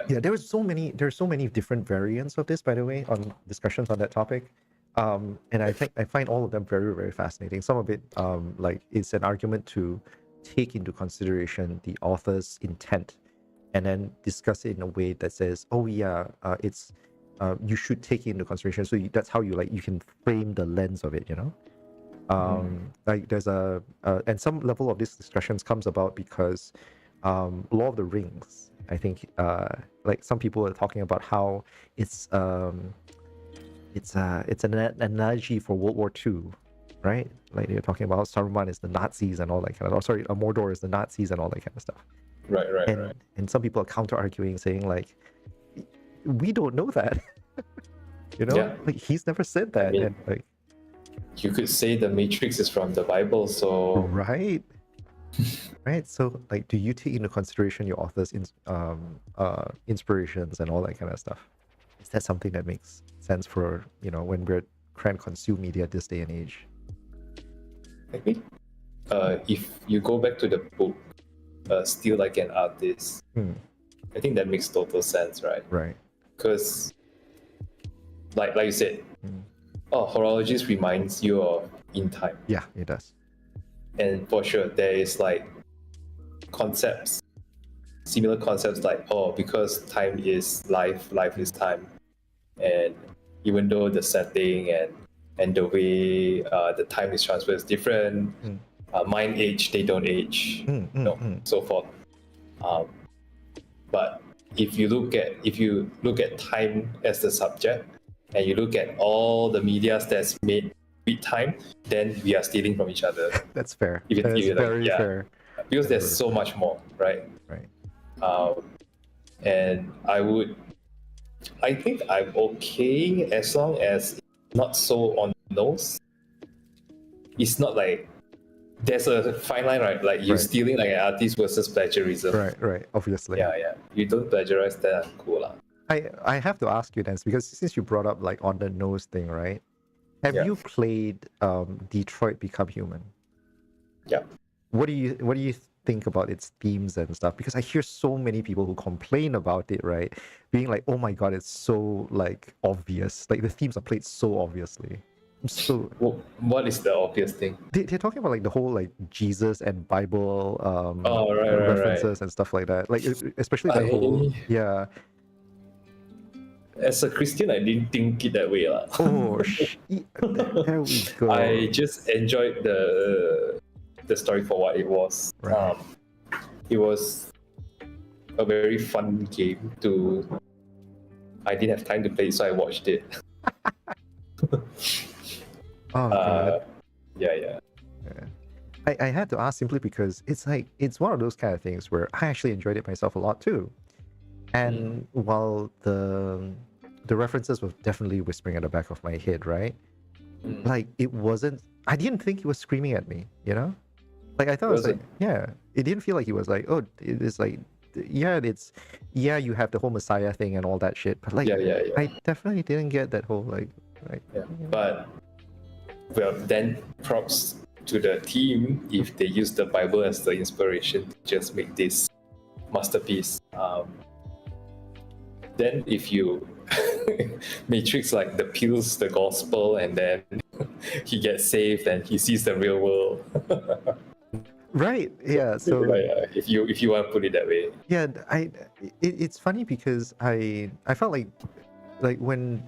Yeah, there's so many different variants of this, by the way, on discussions on that topic. And I think I find all of them very, very fascinating. Some of it, like, it's an argument to take into consideration the author's intent, and then discuss it in a way that says, "Oh yeah, it's you should take it into consideration." So that's how you can frame the lens of it, you know. Like there's and some level of this discussions comes about because Lord of the Rings, I think, like some people are talking about how it's an analogy for World War II, right? Like they're talking about Saruman is the Nazis and all that kind of. Oh, sorry, Mordor is the Nazis and all that kind of stuff. Right. And some people are counter arguing, saying like, we don't know that, you know, Yeah. like he's never said that, mean, and like, you could say the Matrix is from the Bible, so right. Right, so like, do you take into consideration your author's inspirations and all that kind of stuff? Is that something that makes sense for, you know, when we're trying to consume media this day and age? I think if you go back to the book, Still Like an Artist, I think that makes total sense, right? Right. Because, like you said, Horologist reminds you of in time. Yeah, it does. And for sure, there is like similar concepts like, because time is life, life is time. And even though the setting and the way the time is transferred is different, mine age, they don't age, so forth. But if you look at time as the subject, and you look at all the medias that's made with time, then we are stealing from each other. That's fair. Even That's you, very fair. Because there's so much more, right? Right. And I think I'm okay as long as it's not so on the nose. It's not like there's a fine line, right? Like you stealing like an artist versus plagiarism. Right. Obviously. Yeah. You don't plagiarize that, cool lah. I have to ask you then, because since you brought up like on the nose thing, right? Have you played Detroit Become Human? Yeah. What do you think about its themes and stuff? Because I hear so many people who complain about it, right? Being like, oh my god, it's so like obvious. Like the themes are played so obviously. So what is the obvious thing? They're talking about like the whole like Jesus and Bible right. references and stuff like that. Like especially that whole As a Christian, I didn't think it that way lah. Oh, there we go. I just enjoyed the story for what it was. Right. It was a very fun game I didn't have time to play, so I watched it. Oh god. Yeah. I had to ask simply because it's one of those kind of things where I actually enjoyed it myself a lot too. And while the references were definitely whispering at the back of my head, right? Like I didn't think he was screaming at me, you know? Like I thought it was like, it didn't feel like he was like, oh, it's like, you have the whole Messiah thing and all that shit, but like, I definitely didn't get that whole like. But well, then props to the team if they use the Bible as the inspiration to just make this masterpiece. Then if you Matrix like the pills the gospel and then he gets saved and he sees the real world. Right. Yeah. So Like, if you want to put it that way. yeah, it's funny because I felt like when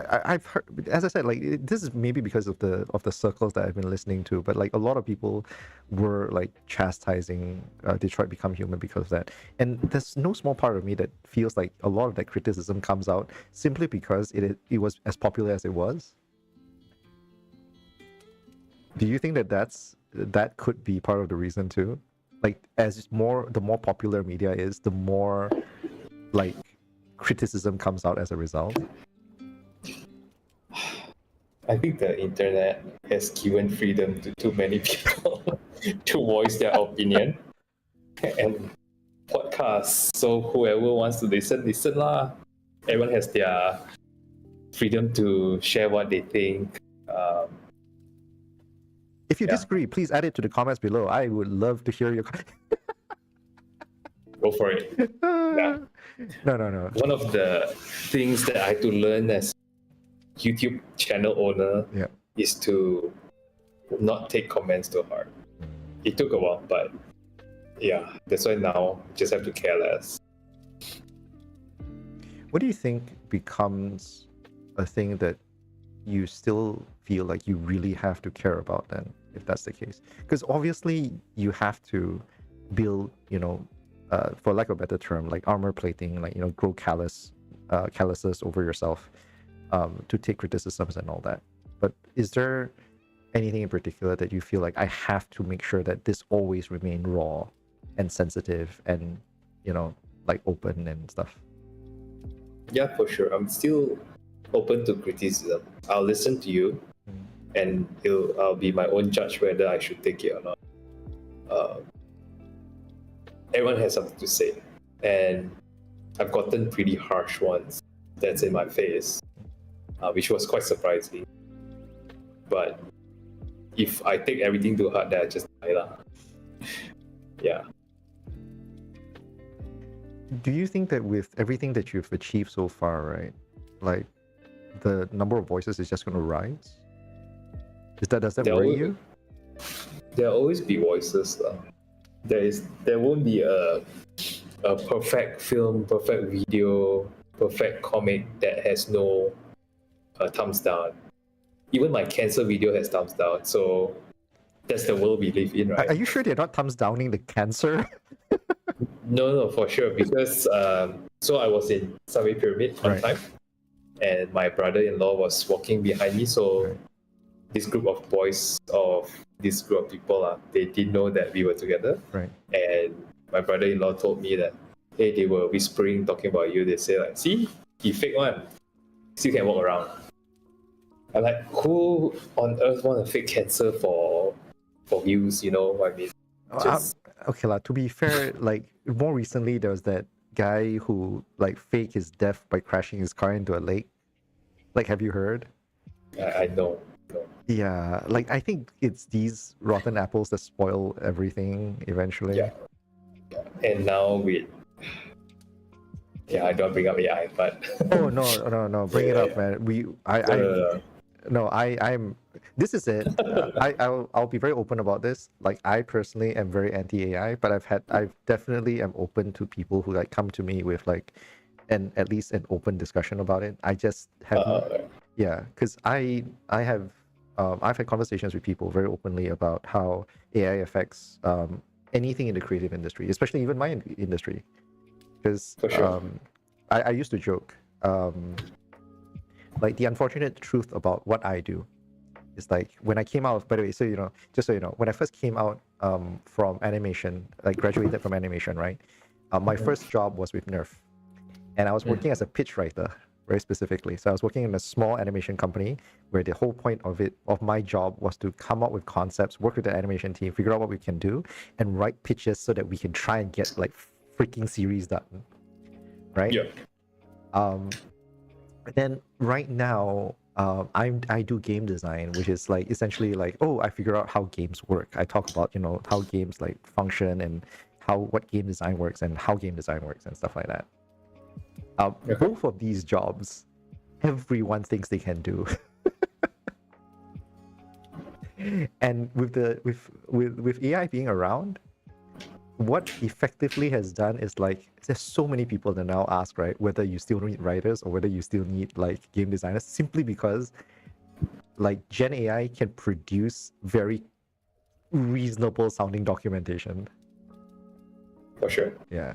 I've heard, as I said, like this is maybe because of the circles that I've been listening to, but like a lot of people were like chastising Detroit Become Human because of that, and there's no small part of me that feels like a lot of that criticism comes out simply because it was as popular as it was. Do you think that that could be part of the reason too? Like the more popular media is, the more like criticism comes out as a result. I think the internet has given freedom to too many people to voice their opinion and podcasts. So whoever wants to listen lah. Everyone has their freedom to share what they think. If you Yeah. disagree, please add it to the comments below. I would love to hear your. Go for it. Yeah. No. One of the things that I had to learn as YouTube channel owner Yeah. is to not take comments to heart. It took a while, but yeah, that's why now just have to care less. What do you think becomes a thing that you still feel like you really have to care about then, if that's the case? Because obviously you have to build, for lack of a better term, like armor plating, like, grow calluses over yourself to take criticisms and all that. But is there anything in particular that you feel like I have to make sure that this always remain raw and sensitive and, like open and stuff? Yeah, for sure. I'm still open to criticism. I'll listen to you, and I'll be my own judge whether I should take it or not. Everyone has something to say, and I've gotten pretty harsh ones that's in my face, which was quite surprising. But if I take everything to heart, then I just die lah. Yeah. Do you think that with everything that you've achieved so far, right, like the number of voices is just going to rise? Does that worry you? There'll always be voices lah. There won't be a perfect film, perfect video, perfect comic that has no thumbs down. Even my cancer video has thumbs down, so that's the world we live in, right? Are you sure they're not thumbs downing the cancer? No, for sure. Because so I was in Subway Pyramid one Right. time, and my brother-in-law was walking behind me. So Right. this group of boys of this group of people, they didn't know that we were together. Right. And my brother-in-law told me that, hey, they were whispering, talking about you. They say like, see, he fake one, still can walk around. I'm like, who on earth want to fake cancer for views? You know what I mean? Just- Okay, to be fair, like more recently there was that guy who like faked his death by crashing his car into a lake. Like, have you heard? I know. Yeah, like I think it's these rotten apples that spoil everything eventually. Yeah. And now with I don't bring up AI, but Oh no, bring it up, man. I'm. This is it. I'll be very open about this. Like, I personally am very anti AI, but I've definitely am open to people who like come to me with like at least an open discussion about it. I just have because I've had conversations with people very openly about how AI affects anything in the creative industry, especially even my industry. Because For sure. I used to joke, like the unfortunate truth about what I do is like when I came out, by the way, just so you know, when I first came out from animation, like graduated from animation, right? My first job was with Nerf, and I was working as a pitch writer, very specifically. So I was working in a small animation company where the whole point of my job was to come up with concepts, work with the animation team, figure out what we can do, and write pitches so that we can try and get like freaking series done, right? Yeah. Then right now, I do game design, which is like essentially like, I figure out how games work. I talk about how games like function and what game design works and how game design works and stuff like that. Both of these jobs, everyone thinks they can do. And with AI being around, what effectively has done is like there's so many people that now ask, right, whether you still need writers or whether you still need like game designers, simply because like Gen AI can produce very reasonable sounding documentation. For sure. Yeah.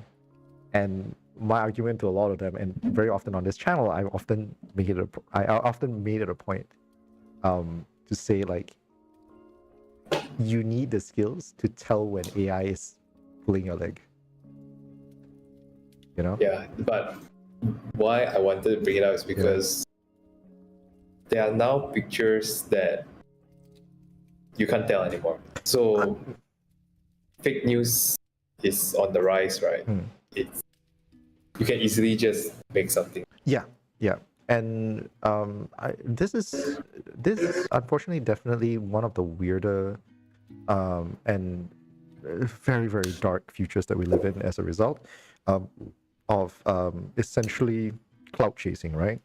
And my argument to a lot of them, and very often on this channel, I often make it I often made it a point to say like you need the skills to tell when AI is pulling your leg. You know? Yeah, but why I wanted to bring it up is because there are now pictures that you can't tell anymore. So fake news is on the rise, right? It's you can easily just make something. Yeah, yeah. And this is unfortunately definitely one of the weirder and very, very dark futures that we live in as a result of essentially cloud chasing, right?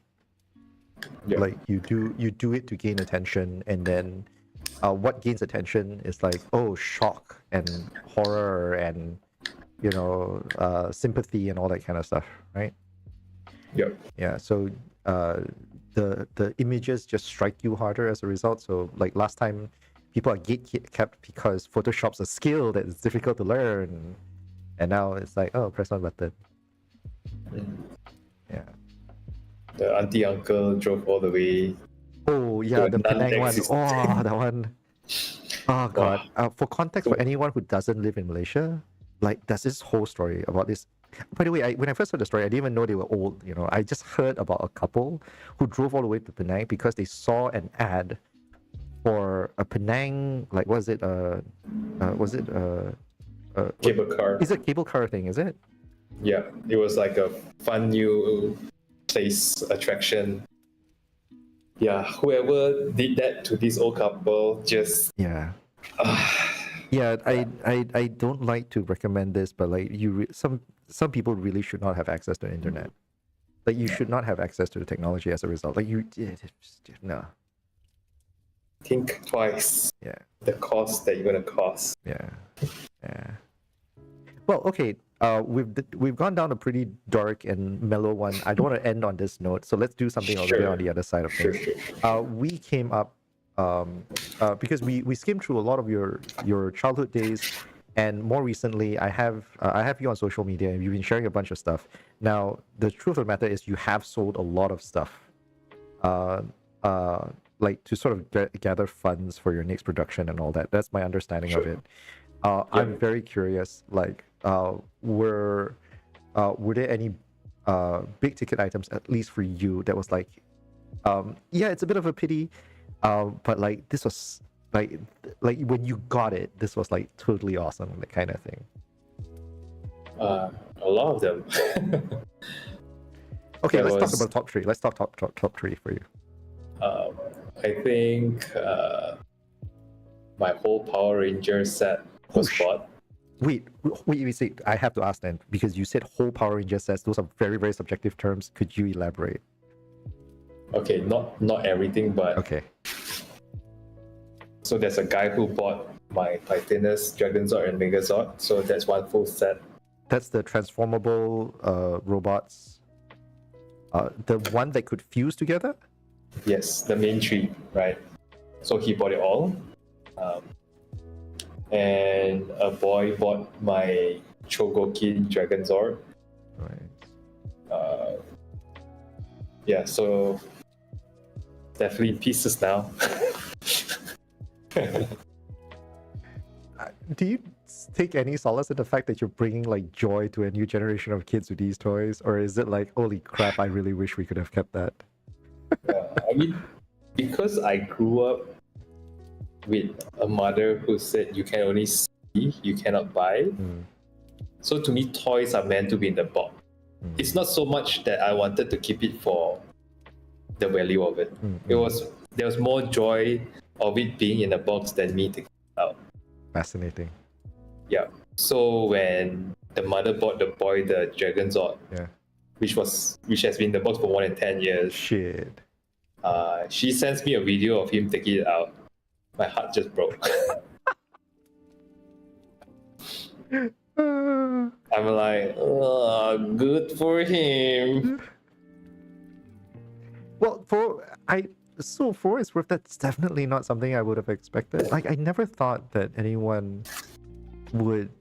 Yeah. Like you do it to gain attention, and then what gains attention is like, oh, shock and horror and sympathy and all that kind of stuff, right? Yep. Yeah. So the images just strike you harder as a result. So like last time, people are gatekept because Photoshop's a skill that is difficult to learn, and now it's like, oh, press one button. Yeah. The auntie uncle drove all the way. Oh yeah, the Penang one. non-existent. Oh, that one. Oh god. For context, for anyone who doesn't live in Malaysia, like there's this whole story about this. By the way, when I first heard the story, I didn't even know they were old. I just heard about a couple who drove all the way to Penang because they saw an ad for a Penang, like was it Cable car. Is it a cable car thing? Is it? Yeah, it was like a fun new place attraction. Yeah, whoever did that to this old couple just Yeah. Yeah, I don't like to recommend this, but like some people really should not have access to the internet. Like you should not have access to the technology as a result. Like no. think twice. Yeah. The cost that you're gonna cost. Yeah. Yeah. Well, okay. We've gone down a pretty dark and mellow one. I don't want to end on this note, so let's do something a little bit on the other side of things. Sure. We came up because we skimmed through a lot of your childhood days, and more recently, I have you on social media, and you've been sharing a bunch of stuff. Now, the truth of the matter is, you have sold a lot of stuff, like to sort of gather funds for your next production and all that. That's my understanding of it. I'm very curious, like, were there any big ticket items, at least for you, that was like, yeah, it's a bit of a pity, but like this was like when you got it, this was like totally awesome, that kind of thing. A lot of them. Okay, let's talk about top three. Let's talk top three for you. I think my whole Power Ranger set was bought. Wait, I have to ask then, because you said whole Power Ranger sets. Those are very, very subjective terms. Could you elaborate? Okay, not everything, but okay. So there's a guy who bought my Titanus, Dragonzord, and Megazord. So that's one full set. That's the transformable robots. The one that could fuse together? Yes, the main three, right? So he bought it all. And a boy bought my Chogokin Dragonzord. Right. Yeah, so definitely in pieces now. Do you take any solace in the fact that you're bringing like joy to a new generation of kids with these toys, or is it like, holy crap, I really wish we could have kept that? I mean, because I grew up with a mother who said you can only see, you cannot buy. So to me, toys are meant to be in the box. It's not so much that I wanted to keep it for the value of it. There was more joy of it being in a box than me taking it out. Fascinating. Yeah. So when the mother bought the boy the Dragonzord, which has been in the box for more than 10 years. Shit. She sends me a video of him taking it out. my heart just broke. I'm like, oh, good for him. Well, for what it's worth, that's definitely not something I would have expected. Like, I never thought that anyone would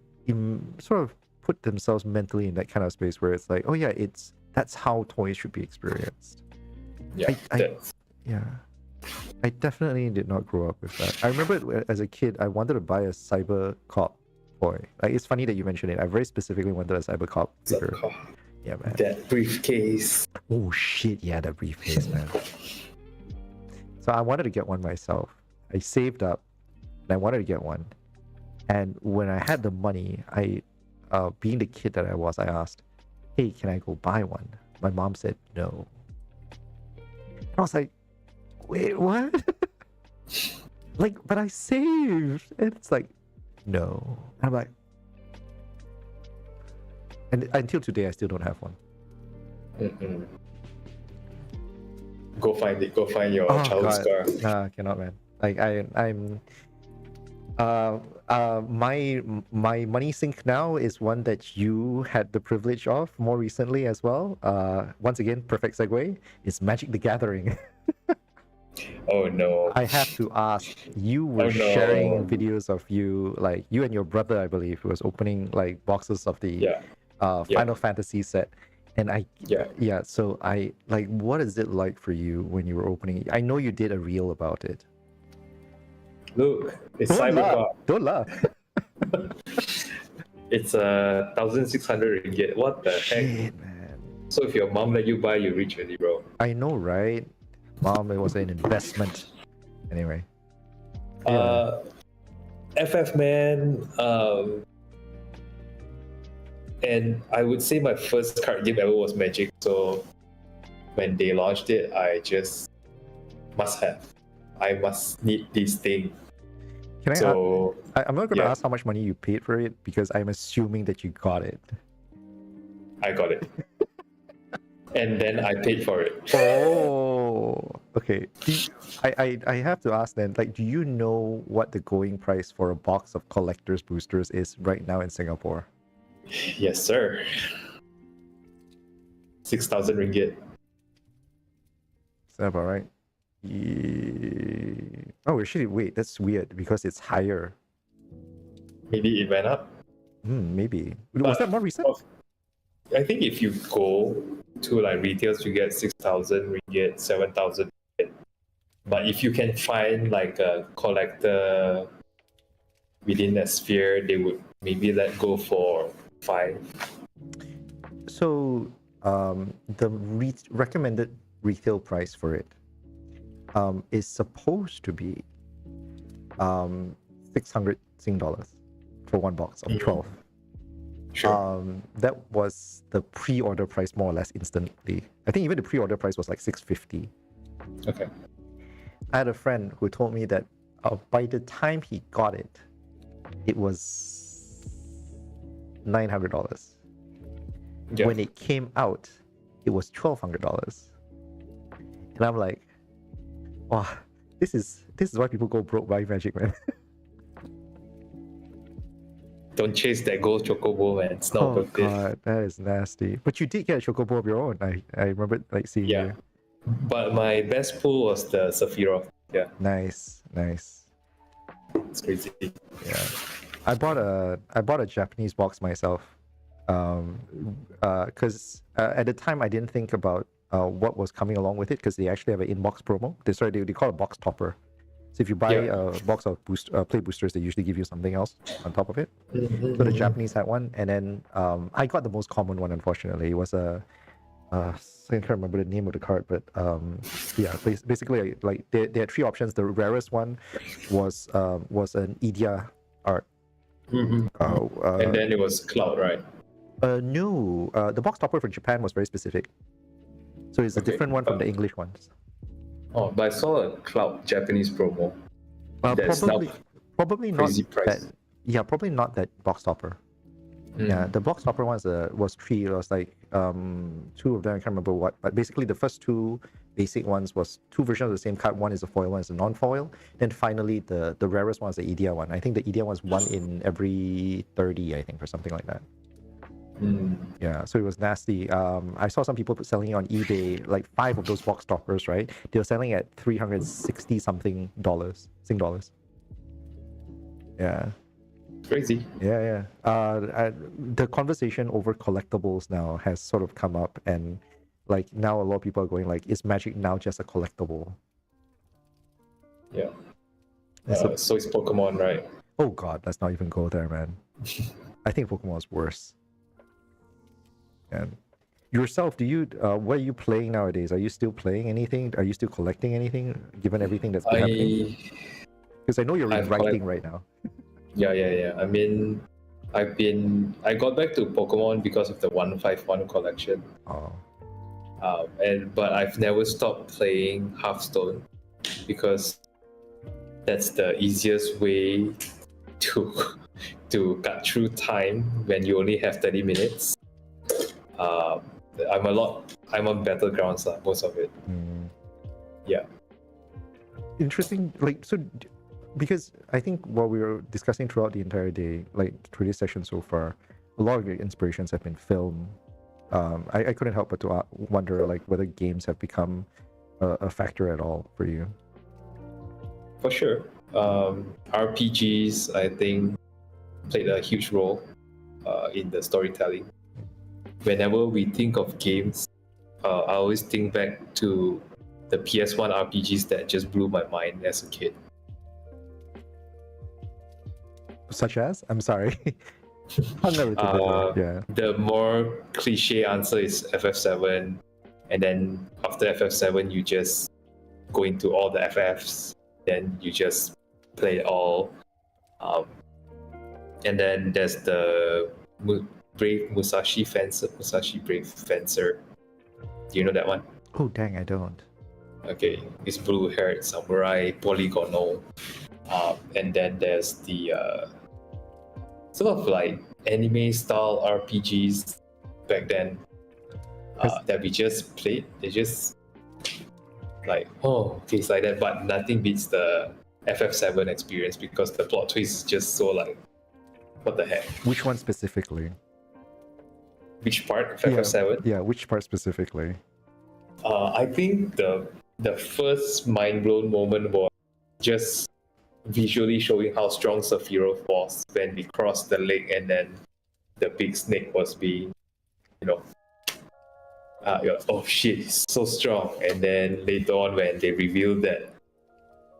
sort of put themselves mentally in that kind of space where it's like, oh yeah, that's how toys should be experienced. Yeah, Yeah, I definitely did not grow up with that. I remember as a kid, I wanted to buy a Cyber Cop toy. Like, it's funny that you mentioned it. I very specifically wanted a Cyber Cop figure. Yeah, man. That briefcase. Oh shit, yeah, that briefcase, man. So I wanted to get one myself. I saved up and I wanted to get one. And when I had the money, being the kid that I was, I asked, hey, can I go buy one? My mom said no. And I was like, wait, what? Like, but I saved. And it's like, no. And I'm like, and until today, I still don't have one. Mm-mm. Go find it. Go find your childhood scar. Nah, cannot, man. Like, my money sink now is one that you had the privilege of more recently as well. Once again, perfect segue. It's Magic the Gathering. Oh no. I have to ask, you were sharing videos of you, like you and your brother, I believe, who was opening like boxes of the Final Fantasy set. And so I like, what is it like for you when you were opening it? I know you did a reel about it. Look, it's Cyberpunk. Don't laugh. It's 1,600 ringgit. What the heck? Man. So if your mom let you buy, you rich already, bro. I know, right? Mom, it was an investment. Anyway. FF man, and I would say my first card game ever was Magic. So when they launched it, I just I must need this thing. Can I'm not going to ask how much money you paid for it because I'm assuming that you got it. I got it. And then I paid for it. Oh, okay. I have to ask then, like, do you know what the going price for a box of collector's boosters is right now in Singapore? Yes, sir. 6,000 ringgit. Is that about right? Yeah. Oh, actually, wait, that's weird because it's higher. Maybe it went up. Maybe. Was that more recent? I think if you go to like retails, you get 6,000 ringgit, 7,000 ringgit. But if you can find like a collector within that sphere, they would maybe let go for 5. So the recommended retail price for it is supposed to be 600 Sing dollars for one box of 12. Sure. That was the pre-order price more or less instantly. I think even the pre-order price was like 650. Okay. I had a friend who told me that by the time he got it, it was $900. Yeah. When it came out, it was $1,200. And I'm like, wow, this is why people go broke buying Magic, man. Don't chase that gold chocobo, man. It's not worth it. God, that is nasty. But you did get a chocobo of your own. I remember like seeing you. But my best pull was the Sephiroth. Yeah. Nice. It's crazy. Yeah. I bought a Japanese box myself. Because at the time I didn't think about what was coming along with it because they actually have an inbox promo. They call it a box topper. So if you buy a box of play boosters, they usually give you something else on top of it. So the Japanese had one, and then I got the most common one. Unfortunately, it was I can't remember the name of the card, but basically like they had 3 options. The rarest one was an Idia art. And then it was Cloud, right? No, the box topper for Japan was very specific. So it's a different one from the English ones. Oh, but I saw a Cloud Japanese promo. Probably not price. that. Yeah, probably not that box topper. Yeah, the box topper ones was three. It was like two of them. I can't remember what, but basically the first two basic ones was two versions of the same card. One is a foil, one is a non-foil. Then finally the rarest one is the EDIA one. I think the EDIA one's one in every 30, I think, or something like that. Yeah, so it was nasty. I saw some people selling it on eBay, like 5 of those box toppers, right? They were selling at 360 something dollars, Sing dollars. Yeah. Crazy. Yeah. The conversation over collectibles now has sort of come up, and like now a lot of people are going like, is Magic now just a collectible? Yeah. So it's Pokemon, right? oh god, let's not even go there, man. I think Pokemon is worse. And yourself, do you what are you playing nowadays? Are you still playing anything? Are you still collecting anything, given everything that's been happening? Because I know you're writing right now. Yeah. I mean, I got back to Pokemon because of the 151 collection. Oh. But I've never stopped playing Hearthstone because that's the easiest way to cut through time when you only have 30 minutes. I'm on Battlegrounds most of it. Yeah. Interesting. Like, so because I think what we were discussing throughout the entire day, like through this session so far, a lot of your inspirations have been film. I couldn't help but to wonder like whether games have become a factor at all for you. For sure. RPGs, I think, played a huge role in the storytelling. Whenever we think of games, I always think back to the PS1 RPGs that just blew my mind as a kid. Such as? I'm sorry. Yeah. The more cliche answer is FF7, and then after FF7 you just go into all the FFs, then you just play it all. And then there's the Brave Musashi Brave Fencer. Do you know that one? Oh dang, I don't. Okay, it's blue-haired samurai, polygonal. And then there's the sort of like anime style RPGs back then that we just played. They just like, oh, okay, it's like that, but nothing beats the FF7 experience because the plot twist is just so like, what the heck? Which one specifically? Which part of FF7? Yeah, which part specifically? I think the first mind-blown moment was just visually showing how strong Sephiroth was when we crossed the lake and then the big snake was being, you're like, oh shit, he's so strong. And then later on when they revealed that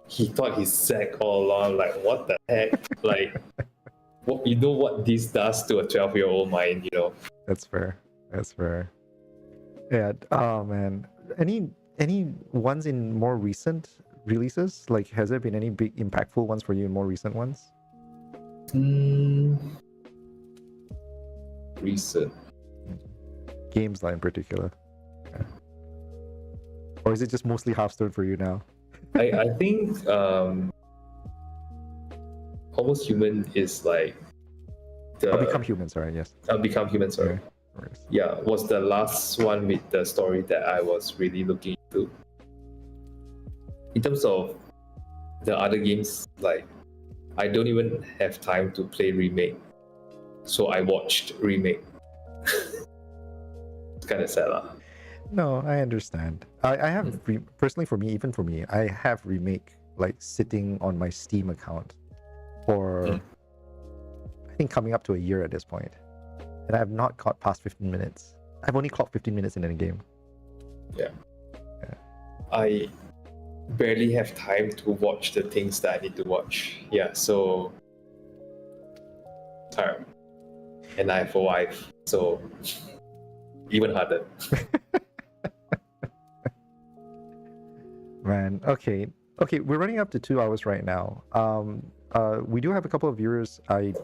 he thought he's Zack all along, like, what the heck? Like, you know what this does to a 12-year-old mind, That's fair. Yeah. Oh man. Any ones in more recent releases? Like, has there been any big impactful ones for you in more recent ones? Recent games, like in particular. Yeah. Or is it just mostly Hearthstone for you now? I think Almost Human is like Become Human, sorry, yes. Become Human, sorry. Okay. Yeah, was the last one with the story that I was really looking into. In terms of the other games, like, I don't even have time to play Remake, so I watched Remake. It's kind of sad, lah. No, I understand. I have personally, even for me, I have Remake like sitting on my Steam account for I think coming up to a year at this point, and I have not caught past 15 minutes. I've only clocked 15 minutes in a game. Yeah. I barely have time to watch the things that I need to watch. Yeah, so tired. And I have a wife, so even harder. Man, okay, we're running up to 2 hours right now. We do have a couple of viewers. I'm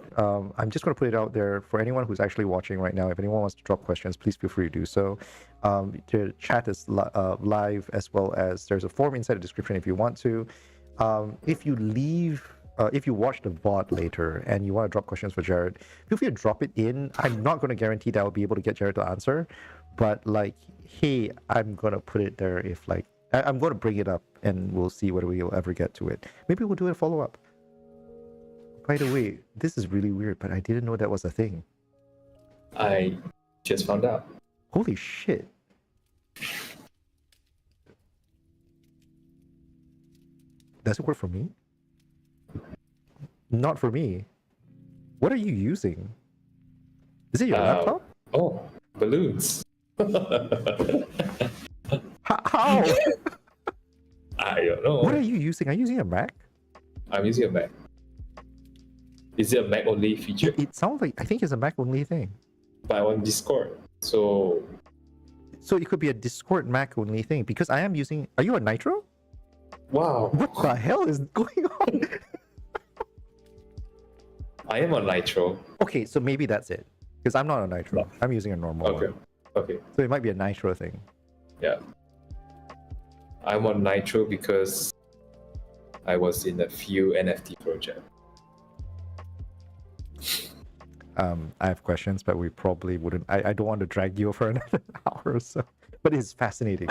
just going to put it out there for anyone who's actually watching right now. If anyone wants to drop questions, please feel free to do so. The chat is live, as well as there's a form inside the description if you want to. If you leave if you watch the VOD later and you want to drop questions for Jared, feel free to drop it in. I'm not going to guarantee that I'll be able to get Jared to answer, but like, hey, I'm going to put it there if like, I'm going to bring it up and we'll see whether we'll ever get to it. Maybe we'll do a follow-up. By the way, this is really weird, but I didn't know that was a thing. I just found out. Holy shit. Does it work for me? Not for me. What are you using? Is it your laptop? Oh, balloons. How? I don't know. What are you using? Are you using a Mac? I'm using a Mac. Is it a Mac only feature? It sounds like, I think it's a Mac only thing. But I'm on Discord, so it could be a Discord Mac only thing because I am using. Are you a Nitro? wow. What the hell is going on? I am on Nitro. Okay, so maybe that's it. Because I'm not a Nitro. No. I'm using a normal Okay. one. Okay. So it might be a Nitro thing. Yeah. I'm on Nitro because I was in a few NFT projects. I have questions, but we probably wouldn't. I don't want to drag you for another hour or so. But it's fascinating.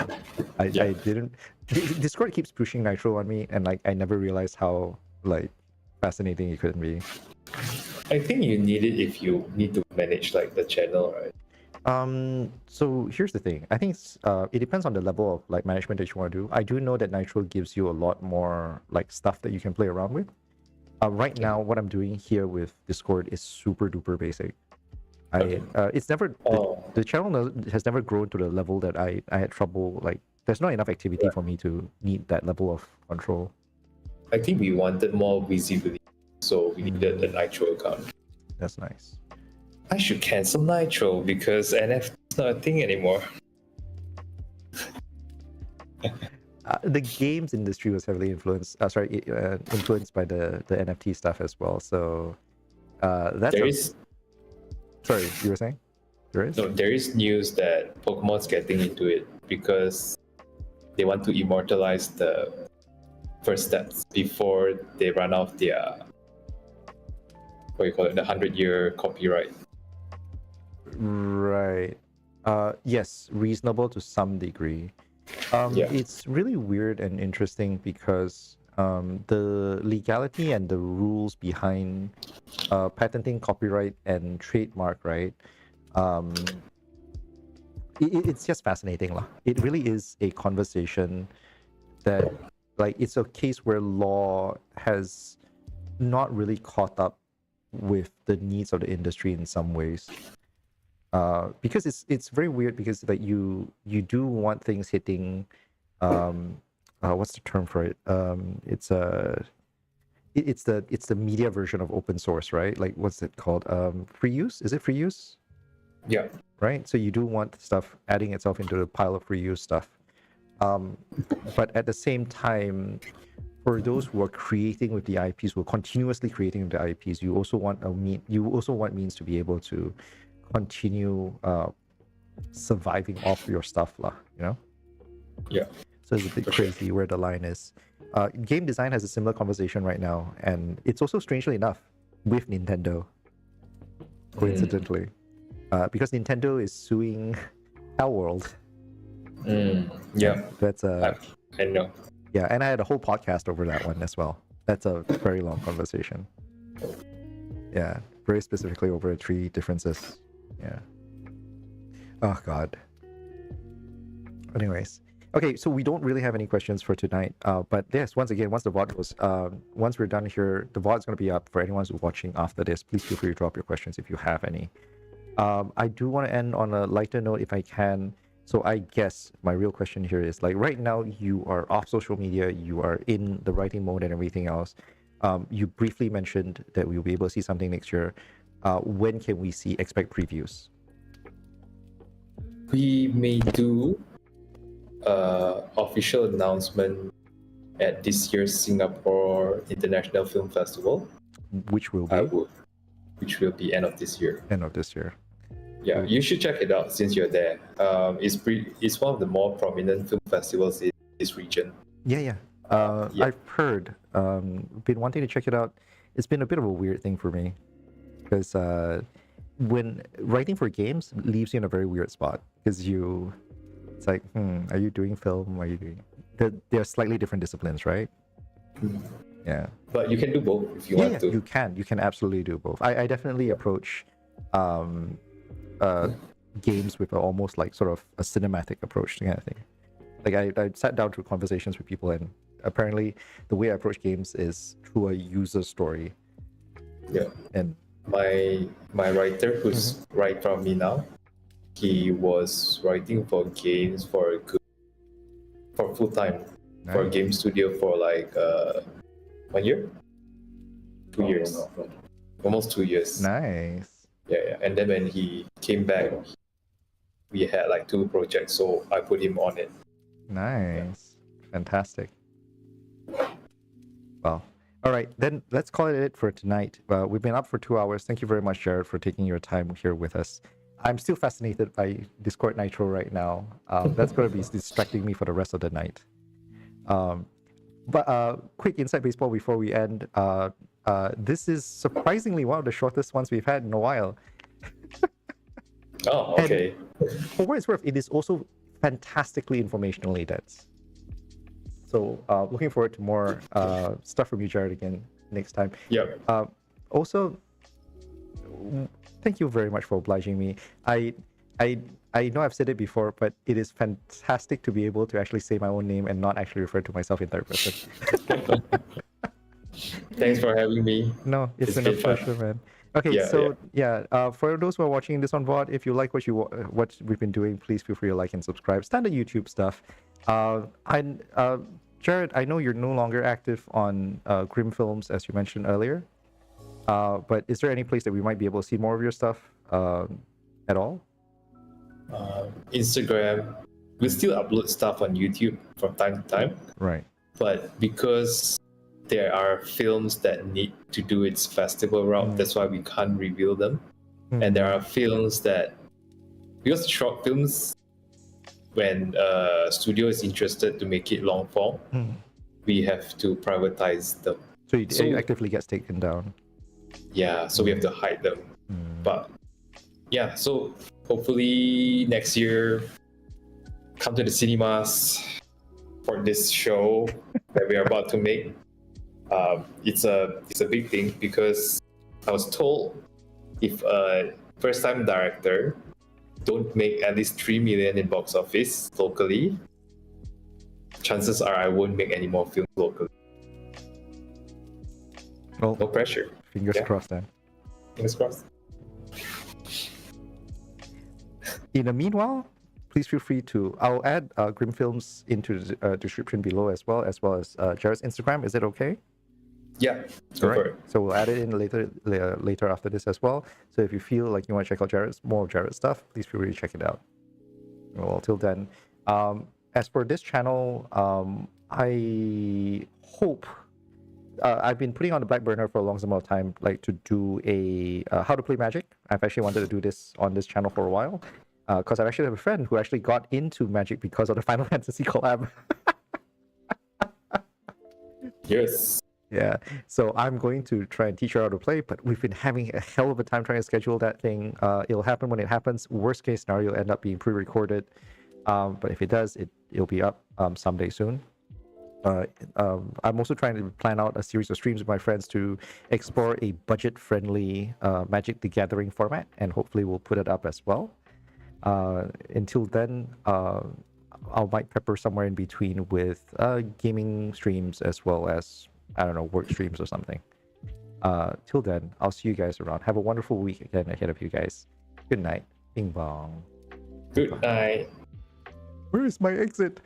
I didn't. Discord keeps pushing Nitro on me, and like I never realized how like fascinating it could be. I think you need it if you need to manage like the channel, right? So here's the thing. I think it depends on the level of like management that you want to do. I do know that Nitro gives you a lot more like stuff that you can play around with. Right now, what I'm doing here with Discord is super duper basic. It's never the channel has never grown to the level that I had trouble. Like, there's not enough activity for me to need that level of control. I think we wanted more visibility, so we needed the Nitro account. That's nice. I should cancel Nitro because NFT is not a thing anymore. The games industry was heavily influenced. Influenced by the NFT stuff as well. So that's Sorry, you were saying? There is? No, there is news that Pokemon's getting into it because they want to immortalize the first steps before they run off their the 100-year copyright. Right. Yes, reasonable to some degree. It's really weird and interesting because the legality and the rules behind patenting, copyright, and trademark, right? It's just fascinating, lah. It really is a conversation that, like, it's a case where law has not really caught up with the needs of the industry in some ways. Because it's very weird because like you do want things hitting what's the term for it? It's the media version of open source, right? Like, what's it called? Free use? Is it free use? Yeah. Right? So you do want stuff adding itself into the pile of free use stuff. But at the same time, for those who are creating with the IPs, who are continuously creating with the IPs, you also want means to be able to continue surviving off your stuff, lah, you know? Yeah. So it's a bit crazy where the line is. Game design has a similar conversation right now, and it's also, strangely enough, with Nintendo, coincidentally. Because Nintendo is suing Hell World. Yeah. That's I know. Yeah, and I had a whole podcast over that one as well. That's a very long conversation. Yeah, very specifically over 3 differences. Yeah. Oh, God. Anyways. Okay, so we don't really have any questions for tonight. But yes, once again, once the VOD goes, once we're done here, the VOD is going to be up for anyone who's watching after this. Please feel free to drop your questions if you have any. I do want to end on a lighter note if I can. So I guess my real question here is, like, right now you are off social media, you are in the writing mode and everything else. You briefly mentioned that we'll be able to see something next year. When can we expect previews? We may do official announcement at this year's Singapore International Film Festival. Which will be? Which will be end of this year. End of this year. Yeah, you should check it out since you're there. It's one of the more prominent film festivals in this region. Yeah. Yeah. I've heard. Been wanting to check it out. It's been a bit of a weird thing for me because when writing for games leaves you in a very weird spot because it's like, are you doing film? Are you doing? They're slightly different disciplines, right? Yeah. But you can do both if you Yeah, want yeah, to. you can absolutely do both. I definitely approach um games with almost like sort of a cinematic approach kind of thing. Like I sat down through conversations with people, and apparently the way I approach games is through a user story. Yeah. And My writer who's right from me now, he was writing for games for full time for a nice. game studio for like 1 year, 2 years, almost 2 years. Nice. Yeah. And then when he came back, we had like 2 projects, so I put him on it. Nice. Fantastic. Well, all right, then let's call it for tonight. We've been up for 2 hours. Thank you very much, Jared, for taking your time here with us. I'm still fascinated by Discord Nitro right now. That's going to be distracting me for the rest of the night. But quick inside baseball before we end. This is surprisingly one of the shortest ones we've had in a while. Oh, okay. For what it's worth, it is also fantastically informationally dense. So looking forward to more stuff from you, Jared, again next time. Yep. Also, thank you very much for obliging me. I know I've said it before, but it is fantastic to be able to actually say my own name and not actually refer to myself in third person. Thanks for having me. No, it's been a pleasure, man. Okay, for those who are watching this on VOD, if you like what we've been doing, please feel free to like and subscribe. Standard YouTube stuff. Jared, I know you're no longer active on Grim Films, as you mentioned earlier. But is there any place that we might be able to see more of your stuff at all? Instagram. We still upload stuff on YouTube from time to time. Right. But because there are films that need to do its festival route, that's why we can't reveal them. And there are films that, because short films, when a studio is interested to make it long form, we have to privatize them. So it actively gets taken down. Yeah, so we have to hide them. But yeah, so hopefully next year, come to the cinemas for this show that we are about to make. It's a big thing because I was told if a first-time director don't make at least 3 million in box office locally, chances are I won't make any more films locally. Well, no pressure. Fingers crossed then. Fingers crossed. In the meanwhile, please feel free to. I'll add Grim Films into the description below as well as Jared's Instagram. Is it okay? Yeah. All right. So we'll add it in later after this as well. So if you feel like you want to check out more of Jared's stuff, please feel free to check it out. Well, till then, as for this channel, I hope. I've been putting on the back burner for a long amount of time, like to do a how to play Magic. I've actually wanted to do this on this channel for a while, because I actually have a friend who actually got into Magic because of the Final Fantasy collab. Yes. Yeah, so I'm going to try and teach her how to play, but we've been having a hell of a time trying to schedule that thing. It'll happen when it happens. Worst case scenario, it'll end up being pre-recorded. But if it does, it'll be up someday soon. I'm also trying to plan out a series of streams with my friends to explore a budget-friendly Magic the Gathering format, and hopefully we'll put it up as well. Until then, I might pepper somewhere in between with gaming streams as well as, I don't know, work streams or something. Till then, I'll see you guys around. Have a wonderful week again ahead of you guys. Good night. Bing bong. Good night. Where is my exit?